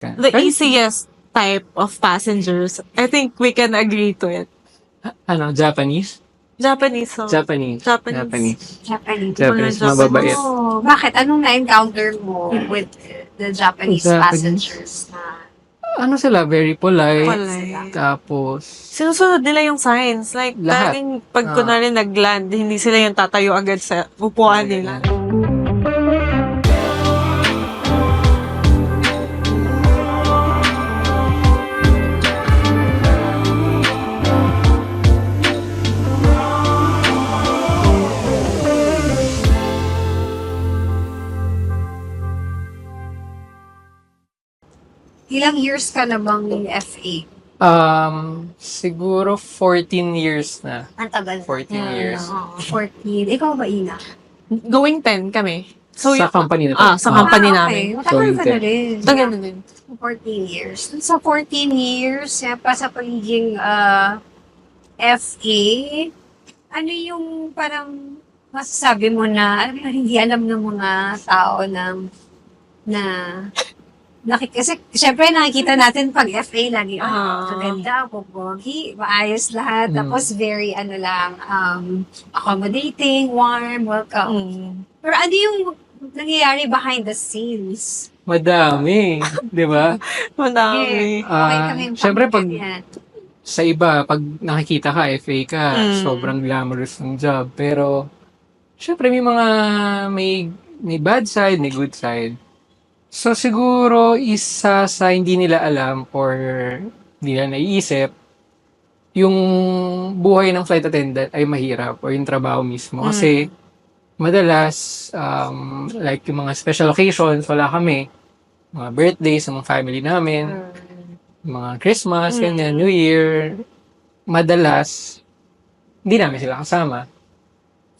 The easiest type of passengers. I think we can agree to it. Japanese? Japanese. So. Japanese. Japanese. Japanese, Mga mababait. Oh, bakit? Anong na-encounter mo with the Japanese passengers na Sila, very polite. Polite. Tapos, Sinusunod nila yung signs. Like, Lahat. laging pag kunwari nag-land, hindi sila yung tatayo agad sa upuan nila. ilang years ka na bang FA? siguro 14 years na. Ang tagal. 14 years. Oo, 14. Ikaw ba, Ina? Going 10 kami. So, Sa company na to. sa company okay. namin. Matagal ka na Going rin. Tagal na din. 14 years. Dun sa 14 years, pa sa pagiging FA, ano yung parang masasabi mo na, ano yung hindi alam ng mga tao kasi syempre nakikita natin pag FA lagi, maganda, pogi, maayos lahat, tapos very accommodating, warm, welcome. Pero ano yung nangyayari behind the scenes? Madami. Di ba? Madami. Okay kami syempre pag yan. sa iba, pag nakikita ka, FA ka, sobrang glamorous ng job. Pero, syempre may bad side, may good side. So, siguro, isa sa hindi nila alam or hindi nila naiisip, yung buhay ng flight attendant ay mahirap or yung trabaho mismo. Kasi, madalas, like yung mga special occasions, wala kami. Mga birthdays, mga family namin, mga Christmas, ganyan, New Year, madalas, hindi namin sila kasama.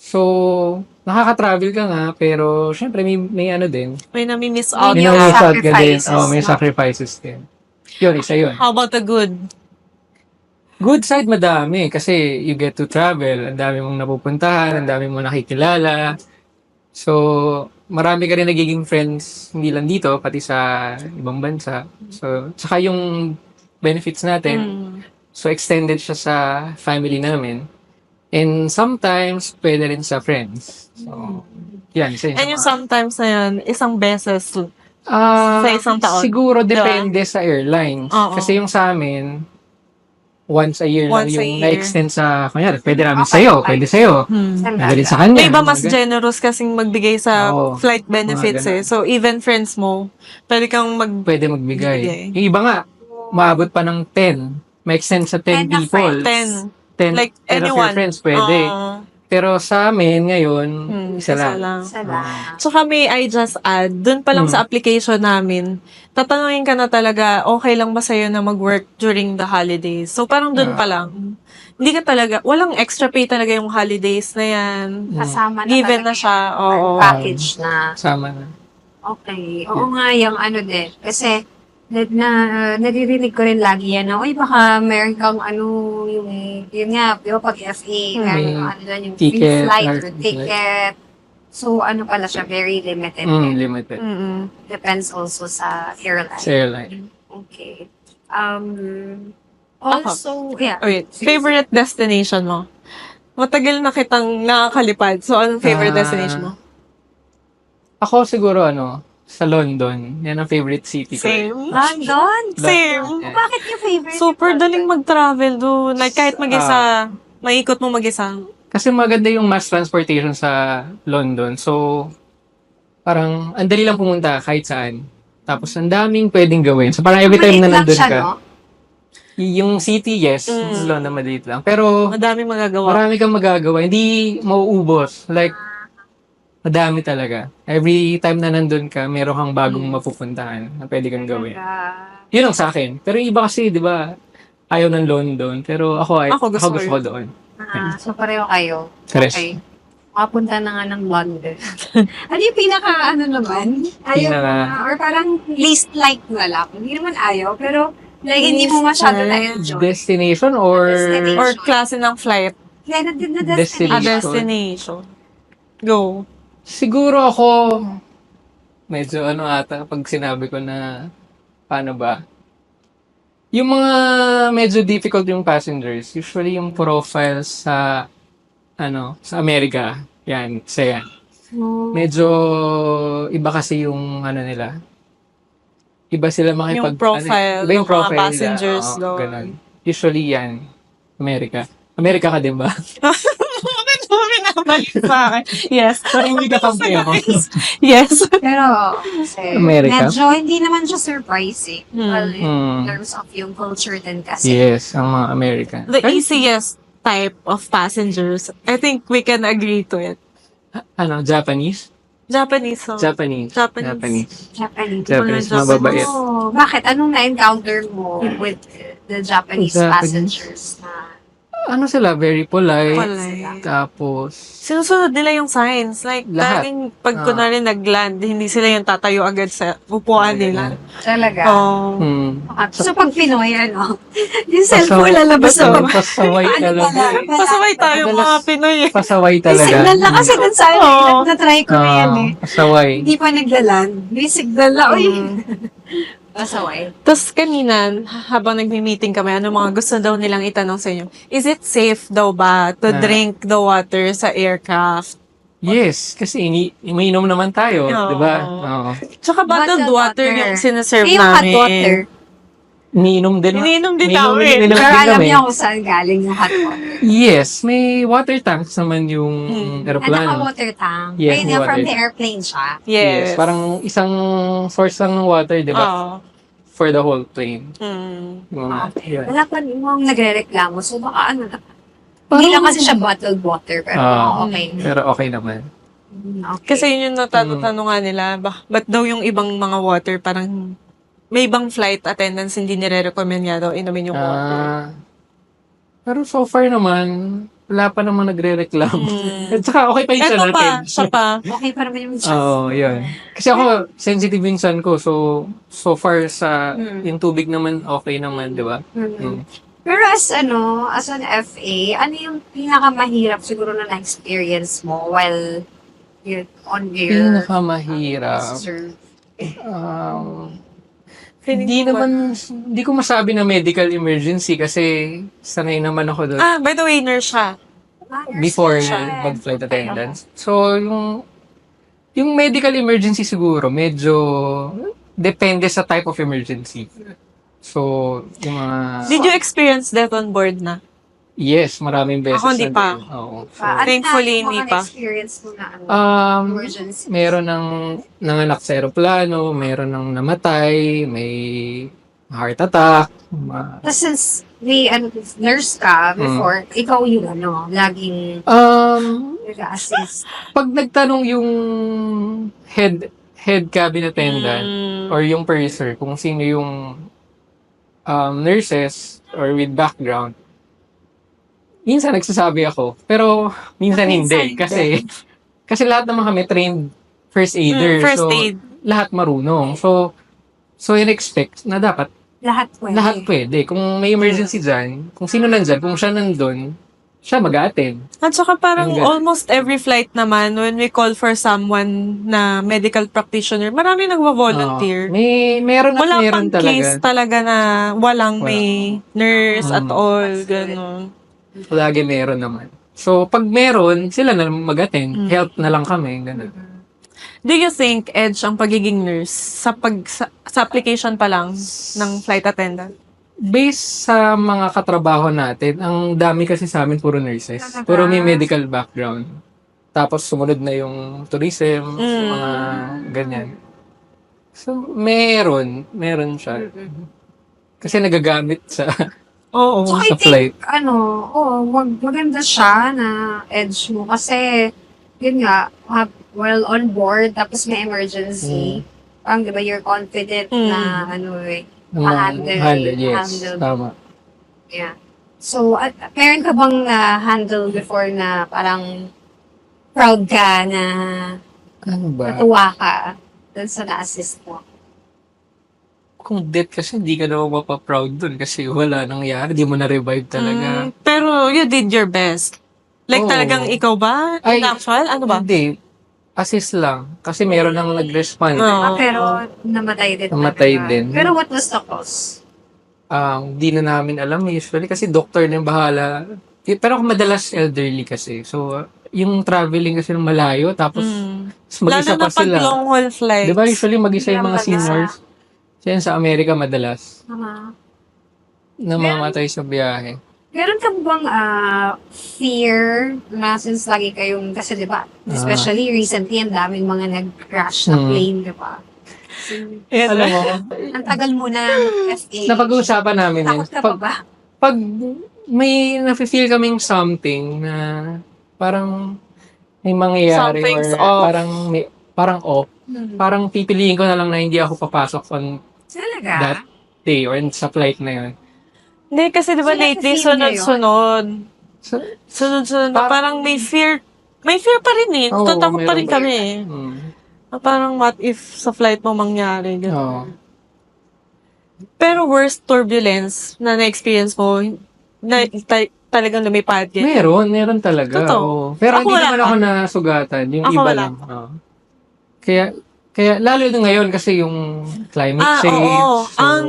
So, nakaka-travel ka nga, pero syempre may din. May nami-miss out. May May ka din. sacrifices, May no? sacrifices din. Yun, isa yun. How about the good? Good side, madami. Kasi you get to travel. Ang dami mong napupuntahan, ang dami mong nakikilala. So, marami ka rin nagiging friends, hindi lang dito, pati sa ibang bansa. So, tsaka yung benefits natin, so extended siya sa family namin. And sometimes, pwede rin sa friends. So, yan. And yung sometimes na yun, isang beses sa isang taon. Siguro Diba? depende sa airlines. Oo. Kasi yung sa amin, once a year lang Once a yung year. na-extend sa, kunyari, pwede namin sa'yo, pwede sa'yo. Pwede rin sa kanya. May iba mas generous kasing magbigay sa Oo. flight benefits Mga eh. So, even friends mo, pwede kang Pwede magbigay. Yung iba nga, maabot pa ng 10. May extend sa 10 10 na people. 10. 10 Like, of your anyone. friends, pwede. Pero sa amin, ngayon, isa lang. Salamat. So kami, I just add, dun pa lang sa application namin, tatanungin ka na talaga, okay lang ba sa'yo na mag-work during the holidays? So parang dun pa lang. Hindi ka talaga, walang extra pay talaga yung holidays na yan. Kasama na Given talaga na siya, yung oo. package na. Sama na. Okay. Oo nga, yung din. Kasi, naririnig ko rin lagi yan na, uy, baka meron kang yun nga, di ba pag FA, yung free ticket, flight or or ticket. So, pala siya, very limited. Limited. Depends also sa airline. Sa airline. Okay. Also, yeah. Wait, favorite destination mo? Matagal na kitang nakakalipad. So, anong favorite destination mo? Ako siguro, sa London. Yan ang favorite city ko. Same. London? Same. Bakit yung favorite? Super daling mag-travel doon. Like, kahit mag-isa, maikot mo mag-isa. Kasi maganda yung mass transportation sa London. So, parang, ang dali lang pumunta kahit saan. Tapos, ang daming pwedeng gawin. So, parang every time na Maliit lang nandun siya, ka, no? yung city, yes, London maliit lang. Pero, Madaming magagawa. marami kang magagawa. Hindi mauubos. Like, madami talaga. Every time na nandun ka, meron kang bagong mapupuntahan na pwede kang gawin. Yun ang sa akin. Pero yung iba kasi, di ba, ayaw ng London. Pero ako gusto ko doon. So, pareho kayo. Correct. Okay. Makapunta na nga ng London. Ano yung naman? Ayaw Pinaka- mo, or parang least like na lang. Hindi naman ayaw, pero like, hindi mo masyado na-enjoy. Destination or... Destination. Or klase ng flight. Kaya na Destination. destination. Destination. Go. Siguro ako, medyo ata, pag sinabi ko na paano ba? Yung mga medyo difficult yung passengers, usually yung profile sa, sa Amerika. Yan, isa yan. Oh. Medyo iba kasi yung nila. Iba sila Yung profile iba yung ng mga profile passengers nila. Oo, doon. ganun. Usually yan, Amerika. Amerika ka din ba? Bakit mo binabalik sa akin? Yes. Sorry, hindi ka kampi ako. Yes. Pero, kasi, America? medyo hindi naman siya surprising. Well, in Hmm. terms of yung culture din kasi. Yes, ang mga American. The easiest type of passengers, I think we can agree to it. Japanese? Japanese. So. Japanese. Japanese. Japanese. Japanese, Japanese. mababait. Oh, bakit? Anong na-encounter mo with the Japanese Japanese. passengers na Sila, very polite. Polite. Tapos, Sinusunod nila yung signs. Like, Lahat. laging pag kunwari nag-land, hindi sila yung tatayo agad sa upuan nila. talaga? Oh. So, pag Pinoy, yung cellphone lalabas sa baba. pasaway Ano talaga. pala? Pasaway tayo mga Pinoy eh. Pasaway May talaga. signal na kasi dun sa akin. Oo. Na-try ko na yan eh. Pasaway. Hindi pa naglaland. May signal na. Uy! Pasaway. Tapos kanina, habang nagmi-meeting kami, ano mga gusto daw nilang itanong sa inyo? Is it safe daw ba to Na- drink the water sa aircraft? Yes, kasi umiinom naman tayo, Oo. di ba? Oo. Tsaka bottled water yung sinaserve Eh, yung hot namin. water. Iniinom din. Iniinom din namin. iniinom Pero din alam kami. niyo kung saan galing yung hot water. Yes, may water tanks naman yung aeroplano. Naka-water tank. Yes, Kaya may na from water the tank. airplane siya. Yes. Parang isang source lang ng water, di ba? Oo. For the whole plane. Mm. Yung mga- yun. Wala pa yung nagre-reklamo. So baka ano na. Hindi lang kasi siya bottled water. Pero okay. Pero okay naman. Okay. Kasi yun yung natatanungan nila. Ba't daw yung ibang mga water parang may ibang flight attendants hindi nire-recommend nga daw inumin yung water. Pero so far naman, wala pa namang nagre-reklamo. At saka okay pa yung Eto channel pa, natin. siya pa. Okay pa naman yung chance. Oo, yun. Kasi ako, sensitive yung sun ko. So far sa yung tubig naman, okay naman, di ba? Mm. Pero as an FA, ano yung pinakamahirap siguro na na-experience mo while you're on your Pinakamahirap. serve? Hindi ko masabi na medical emergency kasi sanay naman ako doon By the way, nurse siya. before mag-flight attendance. So, yung medical emergency siguro, medyo depende sa type of emergency. So, yung mga... Did you experience that on board na? Yes, maraming beses. Ako hindi na pa. din. Oo. So, Thankfully, hindi pa. experience mo na emergency? meron ng nanganak sa aeroplano, meron ng namatay, may heart attack. Tapos since nurse ka before, ikaw yung laging nag-assist. Pag nagtanong yung head cabin attendant or yung purser, kung sino yung nurses or with background, minsan nagsasabi ako, pero minsan hindi. Kasi lahat naman kami trained first aider. First so, aid. lahat marunong. So in-expect na dapat Lahat pwede. lahat pwede. Kung may emergency dyan, kung sino nandyan, kung siya nandun, siya mag-attend. At saka parang Hanggat- almost every flight naman, when we call for someone na medical practitioner, marami nagwa-volunteer. Meron at Wala meron pang case talaga na walang may nurse at all. Ganun. Lagi meron naman. So, pag meron, sila na mag-attend. Help na lang kami. Ganun. Do you think, Edge, ang pagiging nurse sa application pa lang ng flight attendant? Based sa mga katrabaho natin, ang dami kasi sa amin puro nurses. Talaga? Puro may medical background. Tapos sumunod na yung tourism, mga ganyan. So, meron siya. Kasi nagagamit sa Oo. So, I sa flight. think, maganda siya na edge mo kasi, yun nga, while on board, tapos may emergency, parang, di ba, you're confident na, Handle, yes. Tama. Yeah. So, meron ka bang handle before na parang proud ka na Ano ba? natuwa ka dun sa na-assist mo? Kung death kasi hindi ka naman mapaproud dun kasi wala nangyari. Di mo na-revive talaga. Pero you did your best. Like Oo. talagang ikaw ba? Ay, In actual? Ano ba? Hindi. assist lang. Kasi meron nang nag-respond. Oo. Pero namatay din. Namatay talaga. din. Pero what was the cause? Di na namin alam usually kasi doctor na yung bahala. Pero madalas elderly kasi. So, yung traveling kasi ng malayo, tapos mag-isa Lalo pa na pag sila. long haul flights. Di ba usually mag-isa yung mga Hindi lang seniors? Kaya sa Amerika madalas Tama. namamatay sa biyahe. Meron ka bang fear na since lagi kayong, kasi diba, especially recently, ang daming mga nag-crash na plane, diba? So, Alam mo, ang tagal mo na FA. napag-uusapan namin yun. Takot ka pa ba? Pag may nafe-feel kaming something na parang may mangyayari Something's or off. parang off, parang pipiliin ko na lang na hindi ako papasok on Talaga? that day or sa flight na yun. Hindi, kasi di ba So, lately, nafe-feel niya yun? sunod-sunod. So, Sunod-sunod na parang may fear. May fear pa rin eh. Oo, Tatakot pa meron rin pa. kami eh. Na parang what if sa flight mo mangyari. Ganun. Oo. Pero worst turbulence na na-experience mo, na talagang lumipad. Meron talaga. Totoo. Oo. Pero Ako hindi wala naman pa. ako nasugatan. Yung Ako iba wala lang. Oo. Kaya lalo na ngayon kasi yung climate change. Oo. So, Ang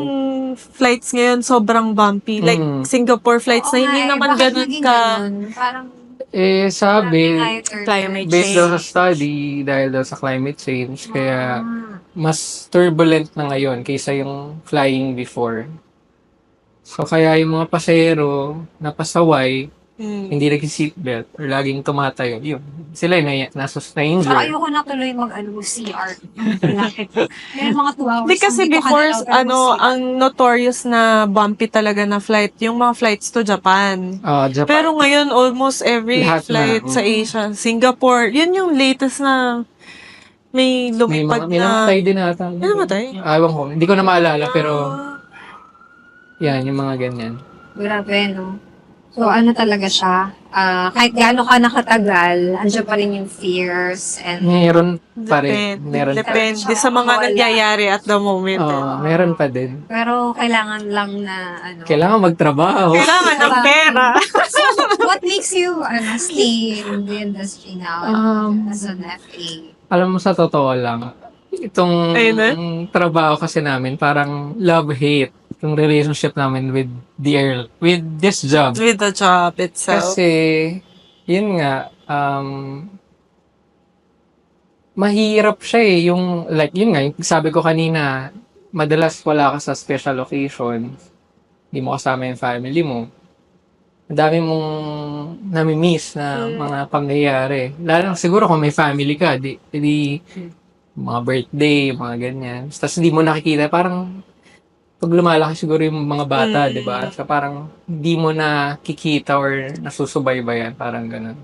flights ngayon sobrang bumpy. Like, Singapore flights Oo na nga hindi eh, naman bakit ganun naging ka. ganun? Parang, sabi, Climate based daw change. sa study, dahil daw sa climate change, kaya mas turbulent na ngayon kaysa yung flying before. So, kaya yung mga pasahero na pasaway, hindi nag-seatbelt or laging tumatayo, yun. Sila yung Parang na-injure. ayoko na tuloy CR. May mga 2 hours. Hindi kasi nandito ka before, na daw, pero ang mag-CR. notorious na bumpy talaga na flight, yung mga flights to Japan. Japan. Pero ngayon, almost every Lahat na, flight sa Asia, Singapore, yun yung latest na may lumipad may na. namatay din ata. May namatay? Ewan ko. Hindi ko na maalala, pero yan, yung mga ganyan. Grabe, no? So, ano talaga siya? Kahit gaano ka nakatagal, andyan pa rin yung fears and Meron pa rin. Meron pa. Depende sa mga nangyayari at the moment. Meron pa din. pero kailangan lang na ano. Kailangan magtrabaho. Kailangan ng pera. So, what makes you stay in the industry now as an FA? Alam mo, sa totoo lang, itong Ayun trabaho kasi namin, parang love-hate yung relationship namin with this job. With the job itself. Kasi, yun nga, mahirap siya eh. Yung, like, yun nga, yung sabi ko kanina, madalas wala ka sa special occasion, hindi mo kasama yung family mo. Ang dami mong nami-miss na mga pangyayari. Lalo siguro kung may family ka, di mga birthday, mga ganyan. Tapos hindi mo nakikita, parang pag lumalaki siguro yung mga bata, di ba? So parang hindi mo nakikita or nasusubaybayan, parang ganun.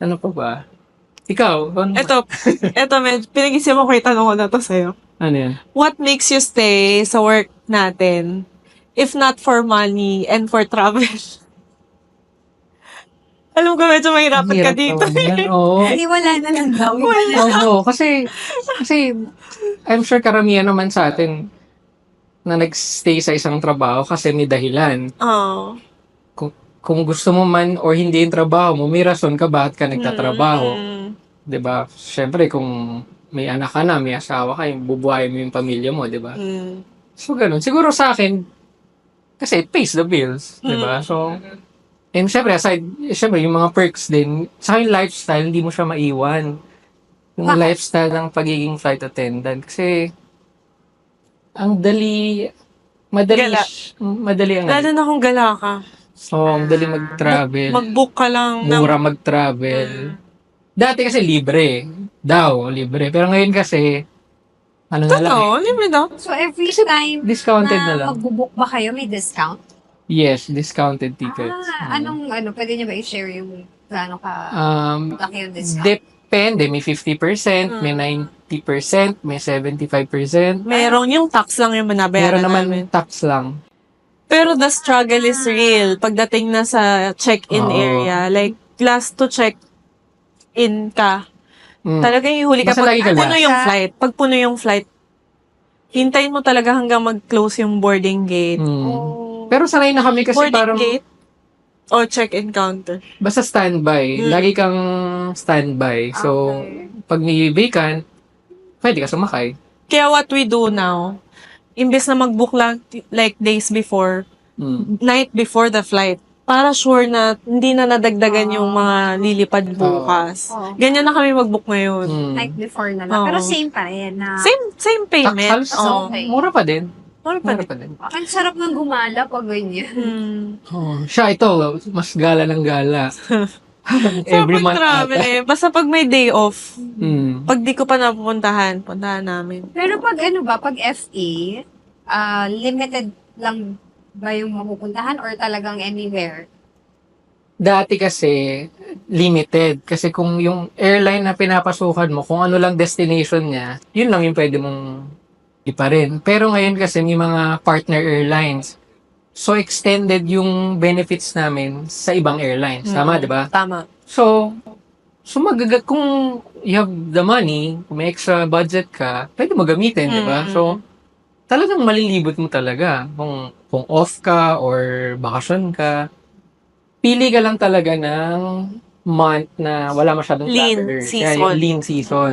Ano pa ba? Ikaw? Ano? Ito, pinag-isip mo ko yung tanong ko na to sa'yo. Ano yan? What makes you stay sa work natin if not for money and for travel? Alam ko, medyo mahirapan ka Hirap dito. naman yan, oo. Hindi, wala na lang daw. Oo, kasi I'm sure karamihan naman sa atin na nagstay sa isang trabaho kasi may dahilan. Oo. Kung gusto mo man or hindi yung trabaho mo, may rason ka bakit ka nagtatrabaho. 'Di ba? Syempre kung may anak ka na, may asawa ka, bubuhayin mo yung pamilya mo, 'di ba? So ganun. Siguro sa akin kasi it pays the bills, 'di ba? So and syempre yung mga perks din, sa yung lifestyle hindi mo siya maiwan. Yung Bakit? lifestyle ng pagiging flight attendant kasi ang Gala. madali ang Lalo na kung gala ka. madali mag-travel. Mag-book ka lang ng... Mura mag-travel. Dati kasi libre. Libre. Pero ngayon kasi, ano na lang Totoo, libre daw. So, every time discounted na lang. mag-book ba kayo, may discount? Yes, discounted tickets. Pwede niyo ba i-share yung gaano ka laki yung discount? Depende. May 50%, may 90%, may 75%. Merong yung tax lang yung Meron manabayaran naman namin. tax lang. Pero the struggle is real pagdating na sa check-in Oo. area. Like, last to check-in ka. Talagang ihuli ka Basta pag lagi ka puno last. yung flight. Pag puno yung flight, hintayin mo talaga hanggang mag-close yung boarding gate. Oh. Pero sanay na kami kasi Boarding parang gate? O check-in counter. Basta standby. Lagi kang standby. So, pag may vacant, pwede ka sumakay. Kaya what we do now, imbes na mag-book lang like days before, night before the flight, para sure na hindi na nadagdagan yung mga lilipad bukas. Oo. Ganyan na kami mag-book ngayon. Night before na lang. Oo. Pero same pa rin na... Same payment. Halos, Oo. okay. mura pa din. Mura pa Mura din. pa din. Ang sarap ng gumala pag ganyan. Oh, siya ito, mas gala ng gala. Every Pag month travel ata. basta pag may day off, Mm. pag di ko pa napupuntahan, puntahan namin. Pero pag ano ba, pag FA, limited lang ba yung mapupuntahan or talagang anywhere? Dati kasi, limited. Kasi kung yung airline na pinapasukan mo, kung ano lang destination niya, yun lang yung pwede mong iparin. Pero ngayon kasi may mga partner airlines. So, extended yung benefits namin sa ibang airlines. Tama, di ba? Tama. So kung you have the money, kung may extra budget ka, pwede mo gamitin, di ba? So, talagang malilibot mo talaga. Kung off ka or bakasyon ka, pili ka lang talaga ng month na wala masyadong Lean traveler. season. Kaya yung lean season.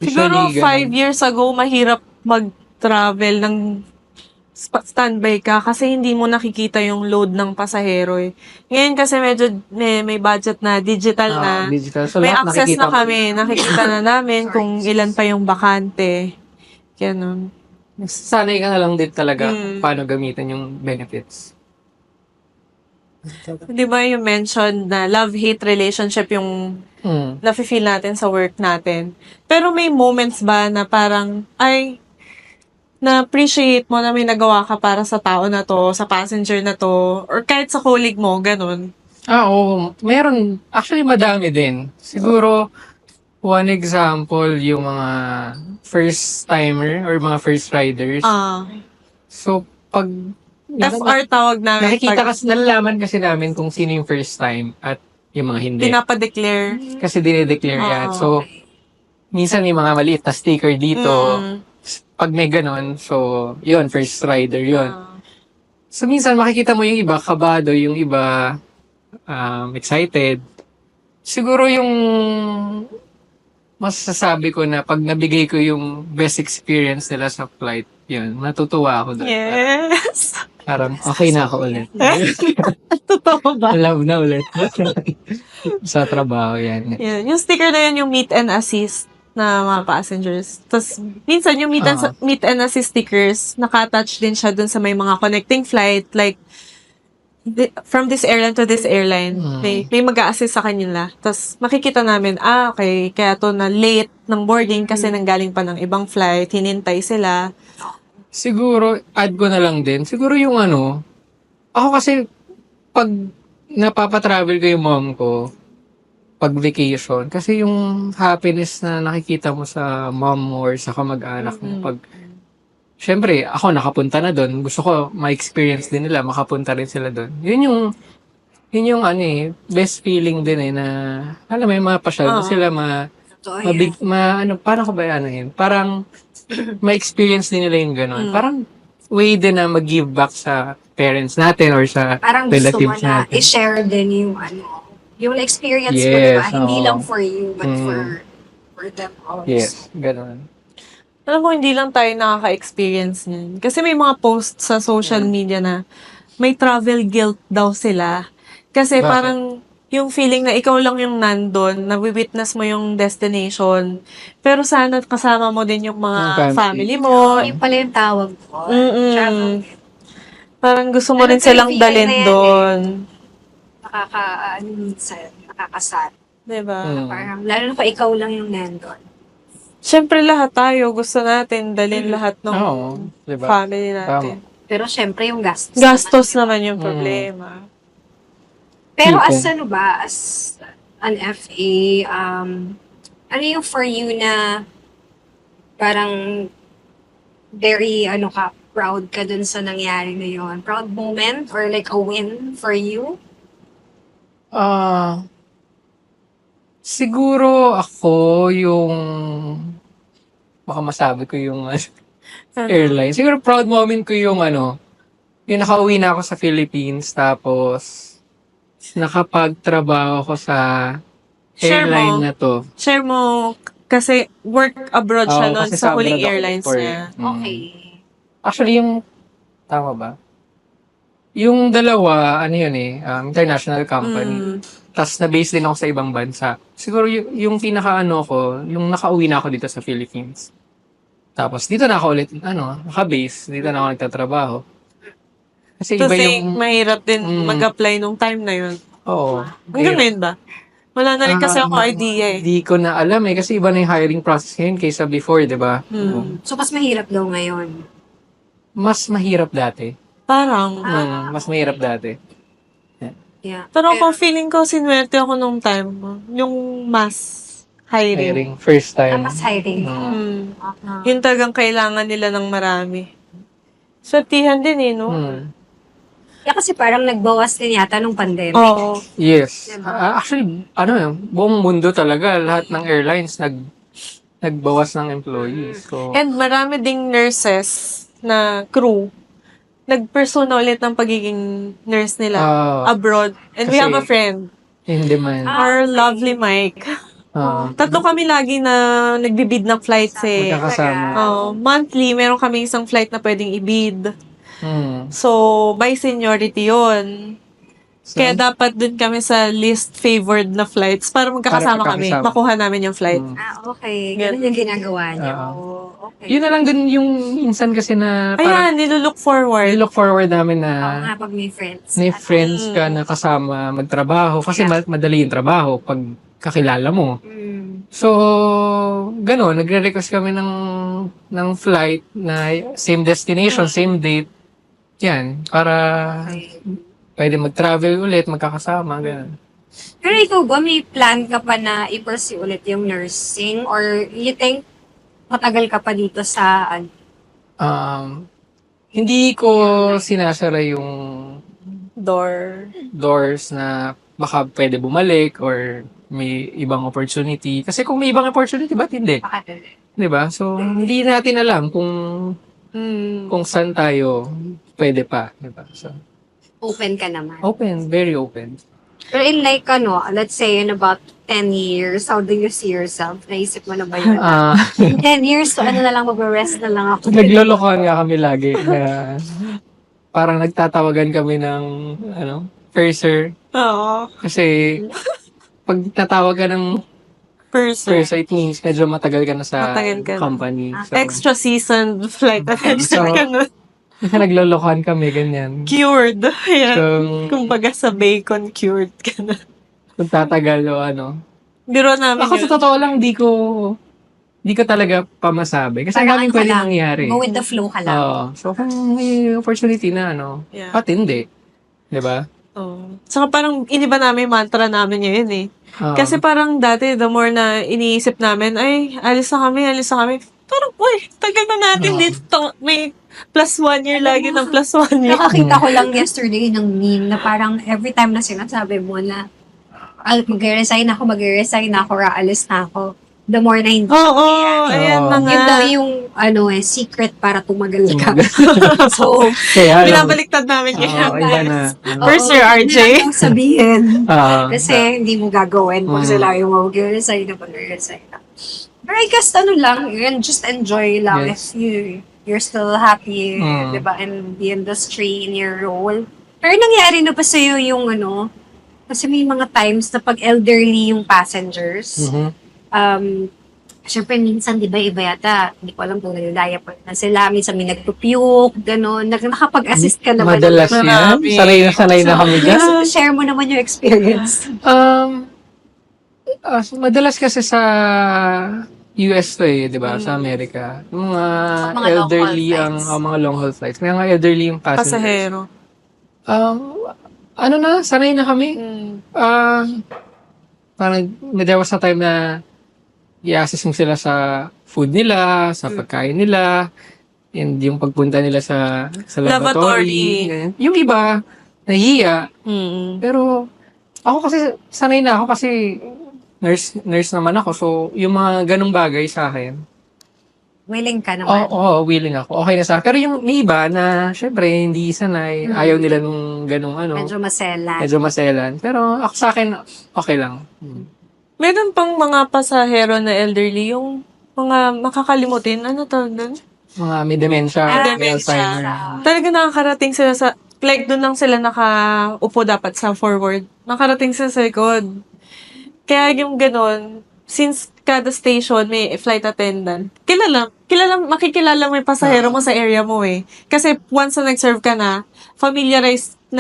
Siguro Usually, 5 years ago, mahirap mag-travel ng standby ka kasi hindi mo nakikita yung load ng pasahero eh. Ngayon kasi medyo may budget na, digital na. digital. So, May lahat access nakikita na mo. kami. Nakikita na namin kung ilan pa yung bakante. Ganun. Sanay ka na lang din talaga Mm. paano gamitin yung benefits. Di ba yung mention na love-hate relationship yung nafe-feel natin sa work natin. Pero may moments ba na parang, ay, na-appreciate mo na may nagawa ka para sa tao na to, sa passenger na to, or kahit sa colleague mo, ganun. Oo. Meron. Actually, madami din. Siguro, one example, yung mga first-timer or mga first riders. So, pag FR tawag namin. nakikita kasi, nalalaman kasi namin kung sino yung first time at yung mga hindi. Pinapa-declare. Kasi dinideclare yan. Oo. So, minsan may mga maliit na sticker dito. Pag may ganon, so, yun, first rider yun. So, minsan makikita mo yung iba, kabado, yung iba, excited. Siguro yung masasabi ko na pag nabigay ko yung best experience nila sa flight, yun, natutuwa ako doon. Yes. Parang, okay na ako ulit. Totoo ba? Love na ulit. Sa trabaho yan. Yan. Yung sticker na yun, yung meet and assist na mga passengers. Tapos, minsan yung meet and assist stickers, naka-attach din siya dun sa may mga connecting flight, like, from this airline to this airline, may mag-a-assist sa kanila. Tapos, makikita namin, okay, kaya to na late ng boarding kasi nanggaling pa ng ibang flight, hinintay sila. Siguro, add ko na lang din. Siguro yung ako kasi, pag napapatravel ko yung mom ko, pag vacation, kasi yung happiness na nakikita mo sa mom mo or sa kamag-anak mo, pag, syempre, ako nakapunta na doon, gusto ko ma-experience din nila, makapunta rin sila doon. Yun yung best feeling din na, alam mo yung mapasyal sila, paano ko ba yun? Parang, ma-experience din nila yung gano'n. Parang, way din na mag-give back sa parents natin or sa Parang gusto mo relatives na natin. i-share din yung experience mo, Yes, diba? Hindi oo. lang for you, but for them also. Yes, gano'n. Alam mo, hindi lang tayo nakaka-experience niyan. Kasi may mga posts sa social media na may travel guilt daw sila. Kasi Bakit? parang yung feeling na ikaw lang yung nandun, na-witness mo yung destination. Pero sana kasama mo din yung mga Yung family mo. Yung pala yung tawag ko. Mm-mm. Travel. Parang gusto mo Ano rin to yung silang feeling dalhin na yan doon. Minsan, nakakasad. Diba? Parang, lalo na pa ikaw lang yung nandun. Siyempre lahat tayo, gusto natin dalhin lahat ng Oo, diba? family natin. Pero syempre yung gastos. Gastos naman yung problema. Pero Tipo. as an FA, ano yung for you na parang very, proud ka dun sa nangyari na yun? Proud moment or like a win for you? Siguro ako yung baka masabi ko yung airline. Siguro proud moment ko yung yung nakauwi na ako sa Philippines tapos nakapagtrabaho ko sa Share airline mo. na to. Share mo, kasi work abroad siya Oo, noon kasi sa huling abroad ako airlines before. niya. Okay. Actually, tama ba? Yung dalawa, ano yun international company. Tapos na-base din ako sa ibang bansa. Siguro yung pinaka-ano ko, yung nakauwi na ako dito sa Philippines. Tapos dito na ako ulit, naka-base. Dito na ako nagtatrabaho. Kasi To iba think, yung, mahirap din Mm. mag-apply nung time na yun. oo. Hanggang ngayon ba? Wala na rin kasi ako idea eh. Di ko na alam kasi iba na yung hiring process ngayon kaysa before, di ba? So, mas mahirap daw ngayon. Mas mahirap dati. Parang. Mas mahirap dati. Yeah. Pero ako, feeling ko, sinwerte ako nung time. Yung mass hiring. Hiring, first time. Mas hiring. Yun talagang kailangan nila ng marami. Swertihan din eh, no? Yeah, kasi parang nagbawas din yata nung pandemic. Oo. Yes. Diba? Actually, buong mundo talaga, lahat ng airlines nagbawas ng employees. So, And marami ding nurses na crew nag-pursue na ulit ng pagiging nurse nila abroad. And we kasi have a friend, in demand. our lovely Mike. Tatlo kami lagi na nagbibid ng flights eh. Magkakasama. Monthly, meron kami isang flight na pwedeng ibid. So, by seniority yun. So, Kaya dapat dun kami sa least favored na flights para magkakasama Para kami. magkakasama. Makuha namin yung flight. Okay. Ganun yung ginagawa niyo. Okay. yun na lang din yung minsan kasi na Ayan, nilulook forward. look forward namin Oo na nga, pag may friends. may friends ka na kasama magtrabaho kasi madali yung trabaho pag kakilala mo. So, gano'n, nagre-request kami ng flight na same destination, same date. Yan, para pwede mag-travel ulit, magkakasama, gano'n. Pero ikaw ba, may plan ka pa na i-pursue ulit yung nursing? Or you think matagal ka pa dito sa Hindi ko sinasara yung doors na baka pwede bumalik or may ibang opportunity. Kasi kung may ibang opportunity, ba't hindi? Di ba? So, hindi natin alam kung saan tayo pwede pa. Di ba? So, open ka naman? open, very open. Pero in like, let's say in about 10 years, how do you see yourself? Naisip mo na ba yun? In 10 years, so ano na lang, mag-rest na lang ako. Naglolokohan nga kami lagi na parang nagtatawagan kami ng purser. Oo. Kasi pag tatawag ka ng Purser. purser, it means medyo matagal ka na sa Matagal ka na. company. So, Extra seasoned flight attendant ka nun. naglolokohan kami, ganyan. Cured. Ayan. So, Kumbaga sa bacon, cured ka na. kung tatagal o Biro namin Ako yun. sa totoo lang, di ko talaga pamasabi. Kasi ang Parang daming ano ka pwede lang, mangyari. Go with the flow ka lang. Oo. So, kung may opportunity na, Yeah. at hindi. Di ba? Oh. Saka parang iniba namin yung mantra namin ngayon eh. Oo. Kasi parang dati, the more na iniisip namin, ay, alis na kami. Parang, uy, tagal na natin dito. May plus 1 year lagi ng plus 1 year. Nakakita ko lang yesterday ng meme na parang every time na sinasabi mo na mag-resign ako, or aalis na ako. The more na hindi. Oo, ayan na nga. Yun daw yung secret para tumagal ka. So, Kaya, Binabaliktad namin Oo, yun. iba na. First year, RJ. Hindi lang sabihin. Kasi, Kasi hindi mo gagawin pag sila yung mag-resign na. Pero I guess yun, just enjoy lang Yes. if you're still happy, diba, in the industry, in your role. Pero nangyari na pa sa'yo yung kasi may mga times na pag elderly yung passengers, syempre minsan, di ba, iba yata, hindi ko alam kung nag-diaper na sila, minsan may nagpupuke, gano'n, nakapag-assist ka naman. madalas yan. Marami. Sanay na kami dyan. So, share mo naman yung experience. Madalas kasi sa US to di ba? Sa Amerika. Yung mga Mga elderly long-haul flights. mga long-haul flights. May mga elderly yung passengers. Pasahero. Sanay na kami. Parang there was a time na i-assist mo sila sa food nila, sa pagkain nila, and yung pagpunta nila sa laboratory. Ganyan. Yung iba, nahiya. Pero ako kasi, sanay na ako kasi nurse naman ako. So, yung mga ganong bagay sa akin, willing ka Oo, naman. willing ako. Okay na sa pero yung may iba na, syempre, hindi sanay, ayaw nila nung ganung Medyo maselan. medyo maselan. Pero ako sa akin, okay lang. Meron pang mga pasahero na elderly, yung mga makakalimutin, ano tawag doon? Mga may dementia, may Alzheimer. Talaga nakakarating sila sa, like doon lang sila nakaupo dapat sa forward. Nakarating sila sa likod. Kaya yung ganun, since kada station may flight attendant, makikilala mo yung pasahero mo sa area mo eh. Kasi once na nag-serve ka na-familiarize mo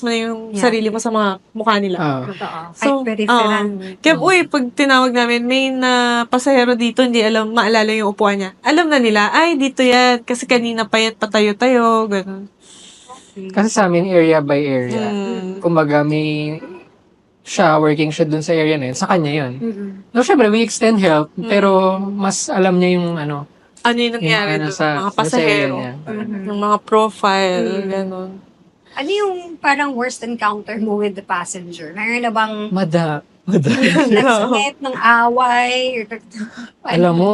na yung Yeah. sarili mo sa mga mukha nila. Totoo. So, Kahit peripheral. Kaya, pag tinawag namin, may na pasahero dito, hindi maalala yung upuan niya. Alam na nila, ay, dito yan. Kasi kanina pa yan, patayo-tayo, gano'n. Kasi sa amin, area by area. Kumbaga, working siya dun sa area na yun, sa kanya yun. So, syempre, we extend help, pero mas alam niya yung ano Ano yung nangyari doon, mga sa area pasahero. niya. Yung mga profile, gano'n. Ano yung parang worst encounter mo with the passenger? Meron na bang nagsungit ng away? Alam mo,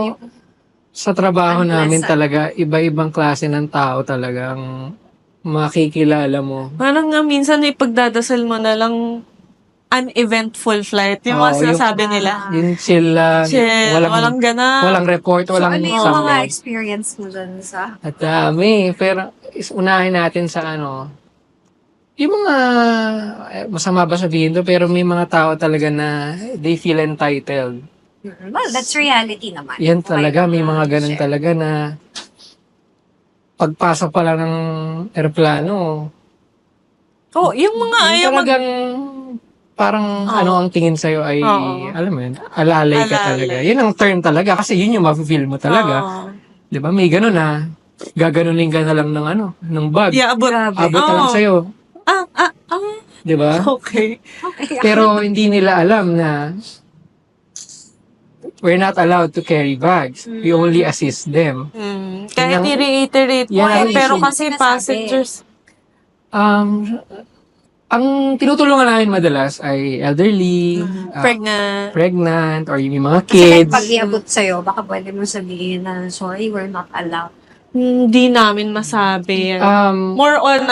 sa trabaho namin Unpleasant. talaga, iba-ibang klase ng tao talagang makikilala mo. Parang nga minsan ipagdadasal mo na lang uneventful flight. Yung mga Oo, sinasabi nila. Yung chill lang, Chill, walang gana. walang report, So, walang ano yung mga something. experience mo dun sa... At dami, pero unahin natin sa yung mga, masama ba sabihin to, pero may mga tao talaga na they feel entitled. Well, that's reality naman. Yan talaga, may mga ganun Share. talaga na pagpasok pa lang ng eroplano, Yung mga ayaw talagang parang ang tingin sa'yo ay, Oo. alam mo yun, alalay ka Alalay. talaga. Yun ang term talaga kasi yun yung mafe-feel mo talaga. Oo. Di ba? May ganun na, gaganunin ka na lang ng bag. Yeah, abot. Abot na lang Oo. sa'yo. Ah, Di ba? okay. Okay. Pero hindi nila alam na we're not allowed to carry bags. We only assist them. Kahit Yan ang- i-reiterate mo, yan ang pero issue. kasi Sinasabi. passengers, Ang tinutulungan namin madalas ay elderly, pregnant. or yung mga Kasi kahit kids. pag iabot sa'yo, baka pwede mo sabihin na, sorry, we're not allowed. Hindi namin masabi. More on